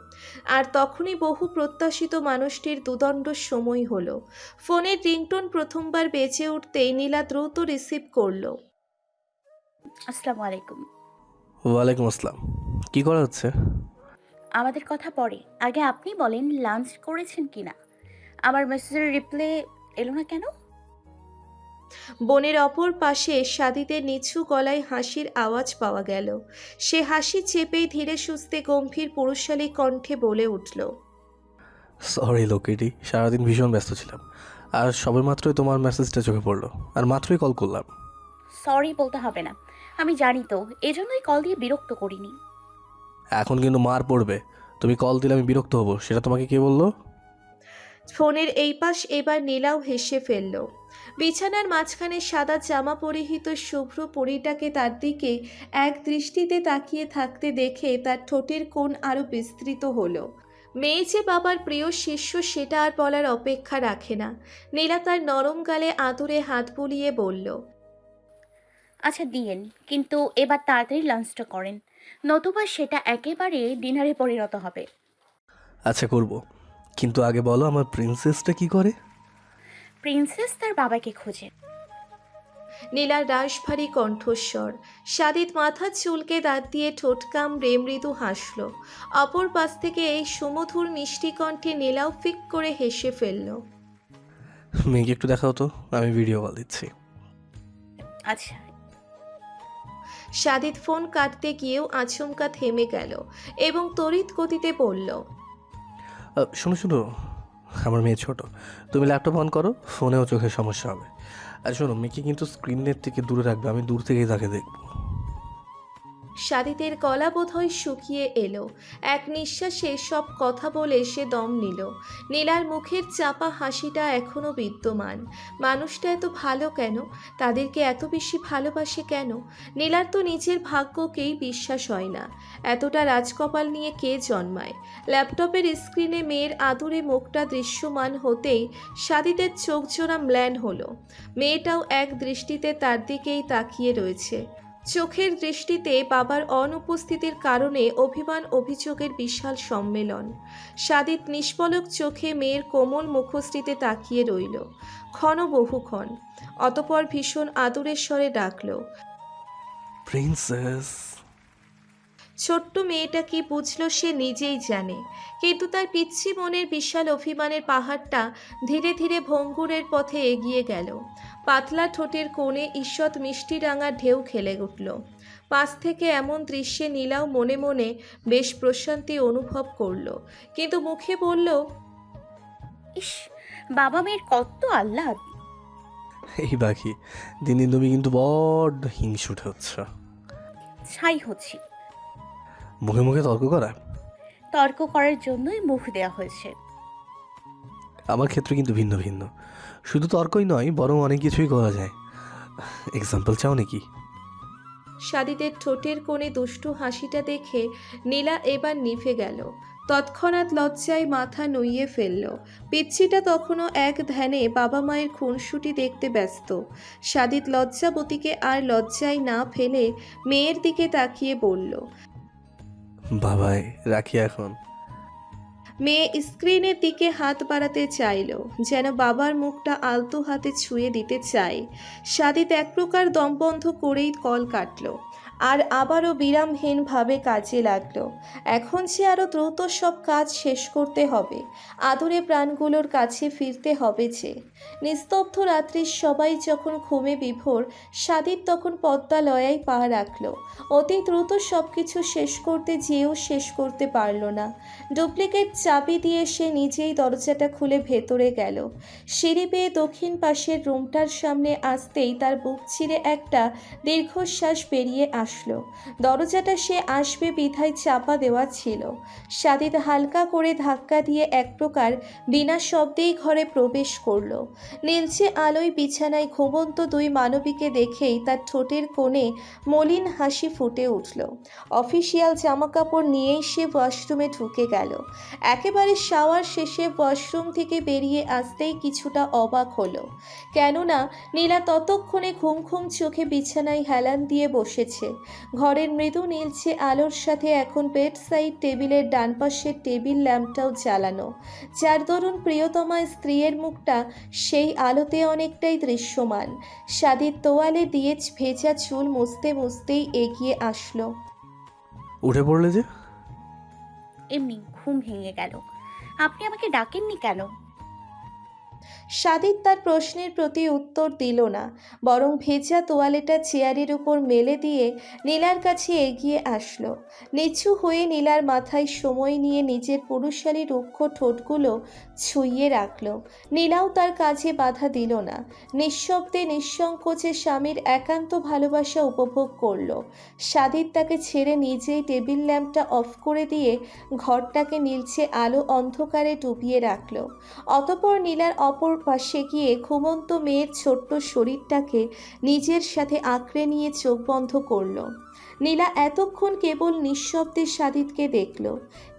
আর তখনই বহু প্রত্যাশিত মানুষটির দুদণ্ড সময় হলো। ফোনের রিংটোন প্রথমবার বেজে উঠতেই নীলা দ্রুত রিসিভ করলো। আসসালামু আলাইকুম। ওয়ালাইকুম আসসালাম। কি করা হচ্ছে? আমাদের কথা পরে, আগে আপনি বলেন লাঞ্চ করেছেন কিনা? আমার মেসেজের রিপ্লাই এলো না কেন? বনের অপর পাশে সাদিদের নিচু গলায় হাসির আওয়াজ পাওয়া গেল। সে হাসি চেপেই ধীরে সুস্থে গম্ভীর পুরুষালী কণ্ঠে বলে উঠল, সরি লোকেটি, সারাদিন ভীষণ ব্যস্ত ছিলাম, আর সবেমাত্রই তোমার মেসেজটা চোখে পড়লো, আর মাত্রই কল করলাম। সরি বলতে হবে না, আমি জানি তো, এজন্যই কল দিয়ে বিরক্ত করিনি। এখন কিন্তু মার পড়বে। তুমি কল দিলে আমি বিরক্ত হব, সেটা তোমাকে কে বললো? ফোনের এই পাশ এবার নীলাও হেসে ফেলল। বিছানার মাঝখানে সাদা জামা পরিহিত শুভ্র পরীটাকে তার দিকে এক দৃষ্টিতে তাকিয়ে থাকতে দেখে তার ঠোঁটের কোণ আরো বিস্তৃত হলো। মেয়ে যে বাবার প্রিয় শিষ্য সেটা আর বলার অপেক্ষা রাখে না। নীলা তার নরম গালে আদুরে হাত বুলিয়ে বলল, আচ্ছা দিয়েন, কিন্তু এবার তাড়াতাড়ি লাঞ্চটা করেন, নতুবা সেটা একেবারে ডিনারে পরিণত হবে। আচ্ছা করব, কিন্তু আগে বলো আমার প্রিন্সেসটা কি করে? প্রিন্সেস তার বাবাকে খোঁজে। নীলার রাশভারী কণ্ঠস্বর। সাদিত মাথা চুলকে দাঁত দিয়ে ঠোঁট কামড়ে মৃদু হাসল। অপর পাশ থেকে এই সুমধুর মিষ্টি কণ্ঠে নীলাও ফিক করে হেসে ফেলল। মেয়েকে একটু দেখাও তো, আমি ভিডিও কল দিচ্ছি। আচ্ছা। সাদিত ফোন কাটতে গিয়েও আচমকা থেমে গেল এবং তড়িৎ গতিতে বলল, শোনো শোনো, আমার মেয়ে ছোট, তুমি ল্যাপটপ অন করো, ফোনেও চোখের সমস্যা হবে। আর শোনো, মেয়েকে কিন্তু স্ক্রিনের থেকে দূরে রাখবে, আমি দূর থেকেই তাকে দেখবো। সাদিতের গলা বোধহয় শুকিয়ে এলো। এক নিঃশ্বাসে সব কথা বলে সে দম নিল। নীলার মুখের চাপা হাসিটা এখনো বিদ্যমান। মানুষটা এত ভালো কেন? তাদেরকে এত বেশি ভালোবাসে কেন? নীলার তো নিজের ভাগ্যকেই বিশ্বাস হয় না। এতটা রাজকপাল নিয়ে কে জন্মায়? ল্যাপটপের স্ক্রিনে মেয়ের আদুরে মুখটা দৃশ্যমান হতেই সাদিতের চোখ জোড়া ম্লান হলো। মেয়েটাও এক দৃষ্টিতে তার দিকেই তাকিয়ে রয়েছে। চোখের দৃষ্টিতে বাবার অনুপস্থিতির কারণে অভিমান অভিযোগের বিশাল সম্মেলন। সাদিত নিষ্পলক চোখে মেয়ের কোমল মুখশ্রীতে তাকিয়ে রইল বহুক্ষণ। অতপর ভীষণ আদরের স্বরে ডাকল, প্রিন্সেস। ছোট্ট মেয়েটা কি বুঝল সে নিজেই জানে, কিন্তু তার পিচ্ছি মনের বিশাল অভিমানের পাহাড়টা ধীরে ধীরে ভঙ্গুরের পথে এগিয়ে গেল। পাতলা ঠোঁটের কোণে ঈষৎ মিষ্টি রাঙা ঢেউ খেলে উঠল। পাশ থেকে এমন দৃশ্যে নীলাও মনে মনে বেশ প্রশান্তি অনুভব করলো, কিন্তু মুখে বলল, ইস, বাবা মেয়ের কত আহ্লাদ। এই বাকি দিন দিন তুমি কিন্তু বড্ড হিংসুটে হচ্ছ। ছাই হচ্ছি। মুখে মুখে তর্ক করা তর্ক করার জন্যই মুখ দেয়া হয়েছে। আমার ক্ষেত্রে কিন্তু ভিন্ন ভিন্ন। শুধু তর্কই নয়, বরং অনেক কিছুই করা যায়। এক্সাম্পল চাও নাকি? সাদিদের ঠোঁটের কোণে দুষ্টু হাসিটা দেখে নীলা এবার নিভে গেল। তৎক্ষণাৎ লজ্জায় মাথা নুইয়ে ফেলল। পিচ্ছিটা তখনও এক ধ্যানে বাবা মায়ের খুনসুটি দেখতে ব্যস্ত। সাদিদ লজ্জাবতীকে আর লজ্জায় না ফেলে মেয়ের দিকে তাকিয়ে বলল। বাবাই, রাখি এখন। মেয়ে স্ক্রিনের দিকে হাত বাড়াতে চাইল, যেন বাবার মুখটা আলতো হাতে ছুঁয়ে দিতে চায়। সাদিত এক প্রকার দম বন্ধ করেই কল কাটল, আর আবারও বিরামহীনভাবে কাজে লাগলো। এখন সে আরও দ্রুত সব কাজ শেষ করতে হবে, আদুরে প্রাণগুলোর কাছে ফিরতে হবে যে। নিস্তব্ধ রাত্রির সবাই যখন ঘুমে বিভোর, সাদিত তখন পদ্মালয়ায় পা রাখল। অতি দ্রুত সব কিছু শেষ করতে যেও শেষ করতে পারল না। ডুপ্লিকেট চাবি দিয়ে সে নিজেই দরজাটা খুলে ভেতরে গেল। সিঁড়ি বেয়ে দক্ষিণ পাশের রুমটার সামনে আসতেই তার বুক ছিঁড়ে একটা দীর্ঘশ্বাস বেরিয়ে আসলো। দরজাটা সে আসবে বিধায় চাপা দেওয়া ছিল। সাদিত হালকা করে ধাক্কা দিয়ে এক প্রকার বিনা শব্দেই ঘরে প্রবেশ করলো। নীলচে আলোয় বিছানায় ঘুমন্ত দুই মানবীকে দেখেই তার ঠোঁটের কোণে মলিন হাসি ফুটে উঠল। অফিসিয়াল জামাকাপড় নিয়েই সে ওয়াশরুমে ঢুকে গেল। একেবারে শাওয়ার শেষে ওয়াশরুম থেকে বেরিয়ে আসতেই কিছুটা অবাক হলো, কেননা নীলা ততক্ষণে ঘুম ঘুম চোখে বিছানায় হেলান দিয়ে বসেছে। ঘরের মৃদু নীলচে আলোর সাথে এখন বেড সাইড টেবিলের ডান পাশের টেবিল ল্যাম্পটাও জ্বালানো, যার দরুন প্রিয়তমা স্ত্রীর মুখটা সেই আলোতে অনেকটাই দৃশ্যমান। সাদির তোয়ালে দিয়ে ভেজা চুল মুছতে মুছতেই এগিয়ে আসলো। উঠে পড়লে যে? এমনি ঘুম ভেঙে গেল। আপনি আমাকে ডাকেননি কেন? সাদিত তার প্রশ্নের প্রতি উত্তর দিল না, বরং ভেজা তোয়ালেটা চেয়ারের উপর মেলে দিয়ে নীলার কাছে এগিয়ে আসলো। নিচু হয়ে নীলার মাথায় সময় নিয়ে নিজের পুরুষালী রুক্ষ ঠোঁটগুলো ছুঁয়ে রাখল। নীলাও তার কাজে বাধা দিল না, নিঃশব্দে নিঃসংকোচে স্বামীর একান্ত ভালোবাসা উপভোগ করল। সাদিত তাকে ছেড়ে নিজেই টেবিল ল্যাম্পটা অফ করে দিয়ে ঘরটাকে নীলচে আলো অন্ধকারে ডুবিয়ে রাখল। অতঃপর নীলার অপর পাশে গিয়ে ঘুমন্ত মেয়ের ছোট্ট শরীরটাকে নিজের সাথে আঁকড়ে নিয়ে চোখ বন্ধ করল। নীলা এতক্ষণ কেবল নিঃশব্দে সাদিতকে দেখল,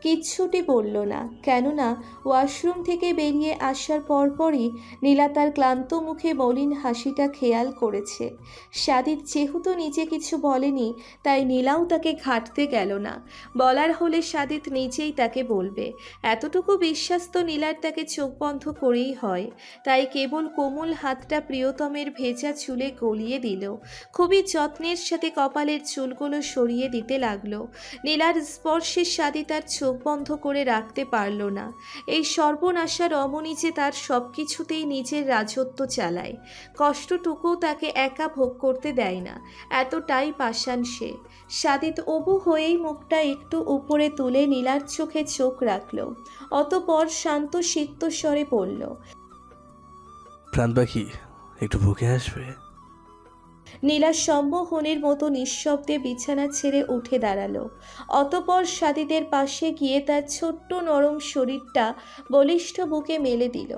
কিচ্ছুটি বলল না, কেননা ওয়াশরুম থেকে বেরিয়ে আসার পরপরই নীলা তার ক্লান্ত মুখে মলিন হাসিটা খেয়াল করেছে। সাদিত যেহেতু নিজে কিছু বলেনি, তাই নীলাও তাকে ঘাঁটতে গেল না। বলার হলে সাদিত নিজেই তাকে বলবে, এতটুকু বিশ্বাস তো নীলার তাকে চোখ বন্ধ করেই হয়। তাই কেবল কোমল হাতটা প্রিয়তমের ভেজা চুলে গলিয়ে দিল, খুবই যত্নের সাথে কপালের চুলগুলো সরিয়ে দিতে লাগলো। নীলার স্পর্শে সাদিত তার চোখ বন্ধ করে রাখতে পারল না। এই সর্বনাশা রমণী যে তার সব কিছুতেই নিজের রাজত্ব চালায়, কষ্টটুকুও তাকে একা ভোগ করতে দেয় না, এতটাই পাষাণ সে। সাদিত অবু হয়েই মুখটা একটু উপরে তুলে নীলার চোখে চোখ রাখল, অতঃপর শান্ত সিক্ত স্বরে বলল, প্রাণ পাখি, একটু বুকে আসবে? নীলা সম্মোহনের মতো নিঃশব্দে বিছানা ছেড়ে উঠে দাঁড়ালো। অতঃপর সাদিদের পাশে গিয়ে তার ছোট্ট নরম শরীরটা বলিষ্ঠ বুকে মেলে দিল।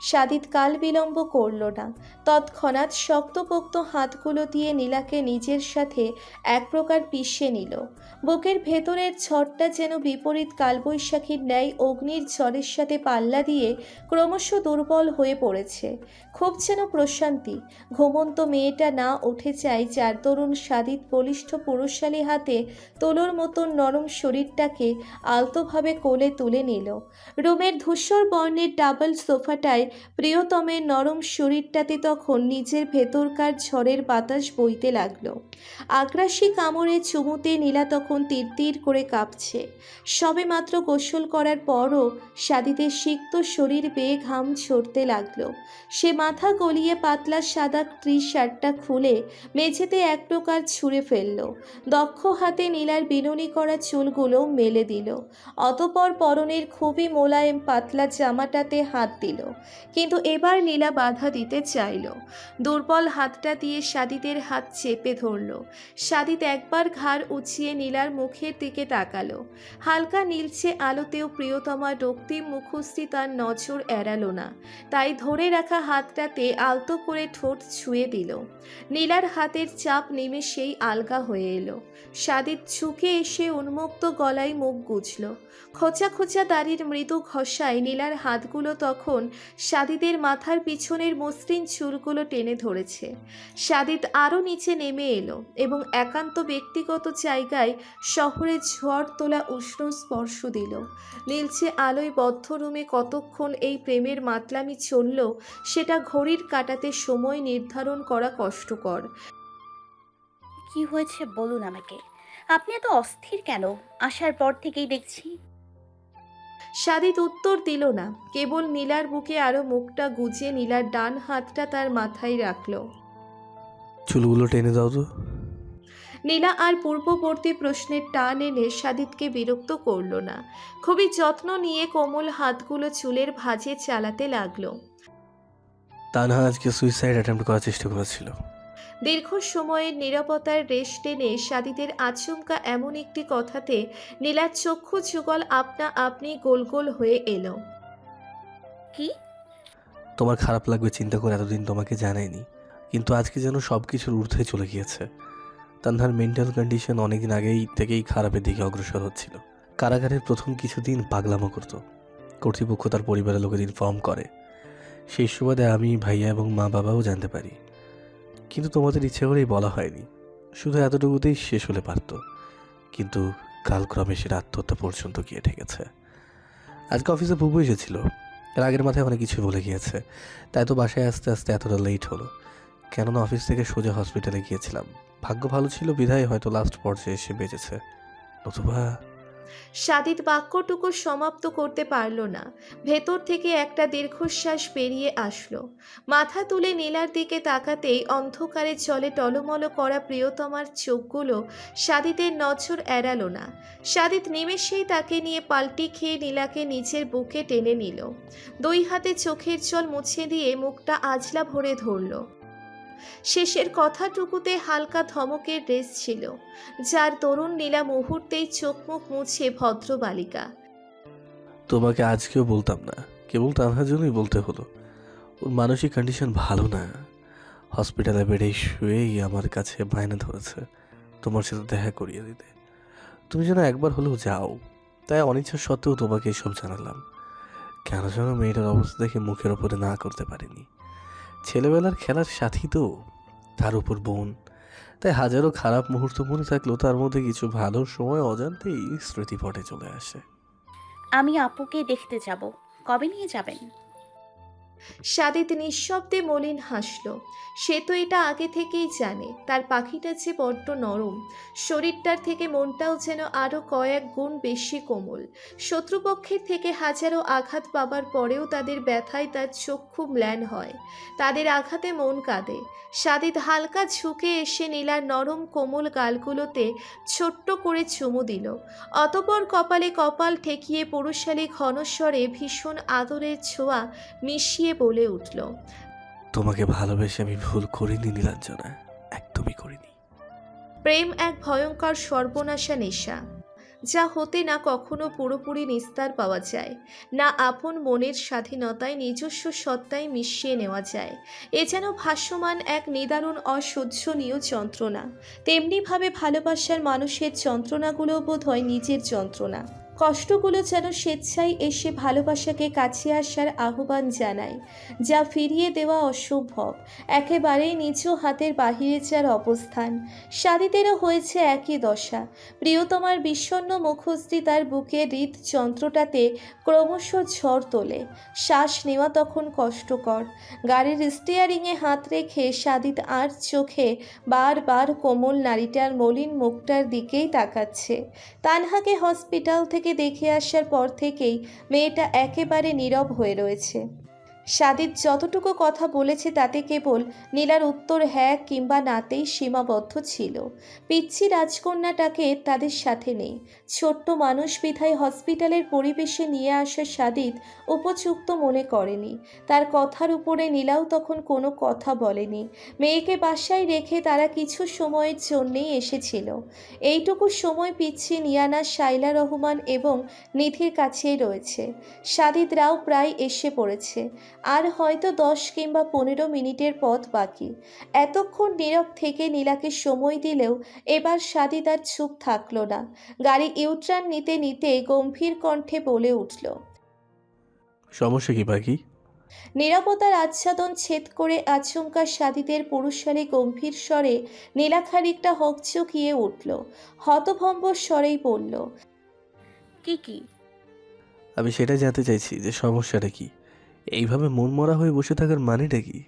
সাদিদ কাল বিলম্ব করল না, তৎক্ষণাৎ শক্তপোক্ত হাতগুলো দিয়ে নীলাকে নিজের সাথে এক প্রকার পিষে নিল। বুকের ভেতরের ঝড়টা যেন বিপরীত কালবৈশাখীর ন্যায় অগ্নির ঝড়ের সাথে পাল্লা দিয়ে ক্রমশ দুর্বল হয়ে পড়েছে। খুব যেন প্রশান্তি। ঘুমন্ত মেয়েটা না উঠে যায়, যার দরুন সাদিত বলিষ্ঠ পুরুষালী হাতে তোলোর মতন নরম শরীরটাকে আলতোভাবে কোলে তুলে নিল। রুমের ধূসর বর্ণের ডাবল সোফাটায় প্রিয়তমের নরম শরীরটাতে তখন নিজের ভেতরকার ঝড়ের বাতাস বইতে লাগলো। আগ্রাসী কামড়ে চুমুতে নীলা তখন তীর করে কাঁপছে। সবে মাত্র গোসল করার পরও সাদিতের সিক্ত শরীর বেয়ে ঘাম ঝরতে লাগলো। সে মাথা গলিয়ে পাতলা সাদা টি শার্টটা খুলে মেঝেতে এক প্রকার ছুঁড়ে ফেলল। দক্ষ হাতে নীলার বিনুনি করা চুলগুলো মেলে দিল। অতপর পরনের খুবই মোলায়েম পাতলা জামাটাতে হাত দিল, কিন্তু এবার নীলা বাধা দিতে চাইল। দুর্বল হাতটা দিয়ে সাদিতের হাত চেপে ধরল। সাদিত একবার ঘাড় উঁচিয়ে নীলার মুখের দিকে তাকালো। হালকা নীলচে আলোতেও প্রিয়তমা রক্তিম মুখশ্রী তার নজর এড়ালো না, তাই ধরে রাখা হাতটাতে আলতো করে ঠোঁট ছুঁয়ে দিল। নীলার হাতের চাপ নিমেষেই আলগা হয়ে এলো। সাদিত ঝুঁকে এসে উন্মুক্ত গলায় মুখ গুজল। খোঁচা খোঁচা দাড়ির মৃদু ঘষায় নীলার হাতগুলো তখন সাদিতের মাথার পিছনের মসৃণ চুলগুলো টেনে ধরেছে। সাদিত আরও নিচে নেমে এলো এবং একান্ত ব্যক্তিগত জায়গায় শহরে ঝড় তোলা উষ্ণ স্পর্শ দিল। নীলচে আলোয় বদ্ধ রুমে কতক্ষণ এই প্রেমের মাতলামি চলল সেটা ঘড়ির কাঁটাতে সময় নির্ধারণ করা কষ্টকর। কি হয়েছে বলুন আমাকে। আপনি এত অস্থির কেন? আসার পর থেকেই দেখছি। সাদিত উত্তর দিল না, কেবল নীলার বুকে আরো মুখটা গুজে নীলার ডান হাতটা তার মাথায় রাখল। চুলগুলো টেনে দাও তো। নীলা আর পূর্ববর্তী প্রশ্নের টান এনে সাদিতকে বিরক্ত করল না। খুবই যত্ন নিয়ে কোমল হাতগুলো চুলের ভাঁজে চালাতে লাগলো। তানহা আজকে সুইসাইড অ্যাটেম্প্ট করার চেষ্টা করেছিল। দীর্ঘ সময়ের নীরবতার রেশ টেনে সাদিতের আচমকা এমন একটি কথাতে নীলার চক্ষু যুগল আপনা আপনি গোল গোল হয়ে এলো। কি? তোমার খারাপ লাগবে চিন্তা করে এতদিন তোমাকে জানাইনি, কিন্তু আজকে যেন সব কিছুর ঊর্ধ্বে চলে গিয়েছে। তানহার মেন্টাল কন্ডিশন অনেকদিন আগেই থেকেই খারাপের দিকে অগ্রসর হচ্ছিল। কারাগারের প্রথম কিছুদিন পাগলামো করতো। কর্তৃপক্ষ তার পরিবারের লোকেদের ইনফর্ম করে। সেই সুবাদে আমি, ভাইয়া এবং মা বাবাও জানতে পারি, কিন্তু তোমাদের ইচ্ছে করেই বলা হয়নি। শুধু এতটুকুতেই শেষ হলে পারত, কিন্তু কালক্রমে সেটা আত্মহত্যা পর্যন্ত গিয়ে ঠেকেছে। আজকে অফিসে বুবু এসেছিল। এর আগের মাথায় অনেক কিছু বলে গিয়েছে, তাই তো বাসায় আস্তে আস্তে এতটা লেট হলো। কেননা অফিস থেকে সোজা হসপিটালে গিয়েছিলাম। ভাগ্য ভালো ছিল বিধায় হয়তো লাস্ট পর্যায়ে এসে বেঁচেছে, নতুবা। সাদিত বাক্যটুকু সমাপ্ত করতে পারল না। ভেতর থেকে একটা দীর্ঘশ্বাস বেরিয়ে আসলো। মাথা তুলে নীলার দিকে তাকাতেই অন্ধকারে জলে টলমল করা প্রিয়তমার চোখগুলো সাদিতের নজর এড়ালো না। সাদিত নিমেষেই তাকে নিয়ে পাল্টি খেয়ে নীলাকে নিচের বুকে টেনে নিল। দুই হাতে চোখের জল মুছে দিয়ে মুখটা আজলা ভরে ধরল। শেষের কথাটুকুতে হালকা ধমকের রেশ ছিল, যার তরুণ নীলা মুহূর্তেই চোখ মুখ মুছে ভদ্র বালিকা। তোমাকে আজকেও বলতাম না, কেবল তানহার জন্যই বলতে হলো। ওর মানসিক কন্ডিশন ভালো না। হসপিটালে বেডে শুয়েই আমার কাছে বায়না ধরেছে তোমার সাথে দেখা করিয়ে দিতে। তুমি যেন একবার হলেও যাও, তাই অনিচ্ছা সত্ত্বেও তোমাকে এসব জানালাম। কেন যেন মেয়েটার অবস্থা দেখে মুখের ওপরে না করতে পারিনি। ছেলেবেলার খেলার সাথী তো, তার উপর বোন, তাই হাজারো খারাপ মুহূর্ত মনে থাকলেও তার মধ্যে কিছু ভালো সময় অজান্তেই স্মৃতিপটে চলে আসে। আমি আপুকে দেখতে যাব। কবে নিয়ে যাবেন? সাদিত নিঃশব্দে মলিন হাসল। সে তো এটা আগে থেকেই জানে। তার পাখিটা যে বড্ড নরম, শরীরটার থেকে মনটাও যেন আরও কয়েক গুণ বেশি কোমল। শত্রুপক্ষের থেকে হাজারো আঘাত পাবার পরেও তাদের ব্যথায় তার চক্ষু ম্লান হয়, তাদের আঘাতে মন কাঁদে। সাদিত হালকা ঝুঁকে এসে নীলার নরম কোমল গালগুলোতে ছোট্ট করে চুমু দিল। অতপর কপালে কপাল ঠেকিয়ে পুরুষালী ঘনস্বরে ভীষণ আদরের ছোঁয়া মিশিয়ে বলে উঠল, তোমাকে ভালোবেসে আমি ভুল করিনি নীলাঞ্জনা, একদমই করিনি। প্রেম এক ভয়ঙ্কর সর্বনাশা নেশা, যা হতে না কখনো পুরোপুরি নিস্তার পাওয়া যায়, না আপন মনের স্বাধীনতায় নিজস্ব সত্তায় মিশিয়ে নেওয়া যায়। এ যেন ভাসমান এক নিদারুণ অসহ্যনীয় যন্ত্রণা। তেমনিভাবে ভালোবাসার মানুষের যন্ত্রণাগুলো বোধ হয় নিজের যন্ত্রণা। কষ্টগুলো যেন স্বেচ্ছায় এসে ভালোবাসাকে কাছে আসার আহ্বান জানায়, যা ফিরিয়ে দেওয়া অসম্ভব, একেবারেই নিজ হাতের বাহিরে যার অবস্থান। সাদিতেরও হয়েছে একই দশা। প্রিয়তমার বিষণ্ণ মুখশ্রী তার বুকে হৃদযন্ত্রটাতে ক্রমশ ঝড় তোলে। শ্বাস নেওয়া তখন কষ্টকর। গাড়ির স্টিয়ারিংয়ে হাত রেখে সাদিত আর চোখে বারবার কোমল নারীটার মলিন মুখটার দিকেই তাকাচ্ছে। তানহাকে হসপিটাল থেকে দেখে আসার পর থেকেই মেয়েটা একেবারে নীরব হয়ে রয়েছে। সাদিত যতটুকু কথা বলেছে তাতে কেবল নীলার উত্তর হ্যাঁ কিংবা নাতেই সীমাবদ্ধ ছিল। পিচ্ছি রাজকন্যাটাকে তাদের সাথে নেই। ছোট্ট মানুষ বিধায় হসপিটালের পরিবেশে নিয়ে আসা সাদিত উপযুক্ত মনে করেনি। তার কথার উপরে নীলাও তখন কোনো কথা বলেনি। মেয়েকে বাসায় রেখে তারা কিছু সময়ের জন্যেই এসেছিল। এইটুকু সময় পিচ্ছি নিয়ানা, শাইলা রহমান এবং নিধির কাছেই রয়েছে। সাদিত রাও প্রায় এসে পড়েছে। আর হয়তো 10 কিংবা 15 মিনিটের পথ বাকি। এতক্ষণ নীরব থেকে নীলাকে সময় দিলেও এবার সাদিত আর চুপ থাকলো না। গাড়ি ইউটার্ন নিতে নিতে গম্ভীর কণ্ঠে বলে উঠল। সমস্যা কি বাকি? নীরবতার আচ্ছাদন ছেদ করে আচমকা সাদিতের পুরুষালী গম্ভীর স্বরে নীলা খানিকটা হকচকিয়ে উঠল। হতভম্ব স্বরেই বলল, কি? আমি সেটা জানতে চাইছি যে সমস্যাটা কি। এইভাবে মনমরা হয়ে বসে থাকার মানেটা কি?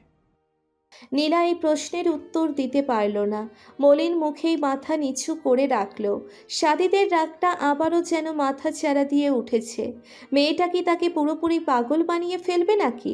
নীলা এই প্রশ্নের উত্তর দিতে পারল না। মলিন মুখেই মাথা নিচু করে রাখল। সাদিদের রাগটা আবারও যেন মাথা চাড়া দিয়ে উঠেছে। মেয়েটা কি তাকে পুরোপুরি পাগল বানিয়ে ফেলবে নাকি?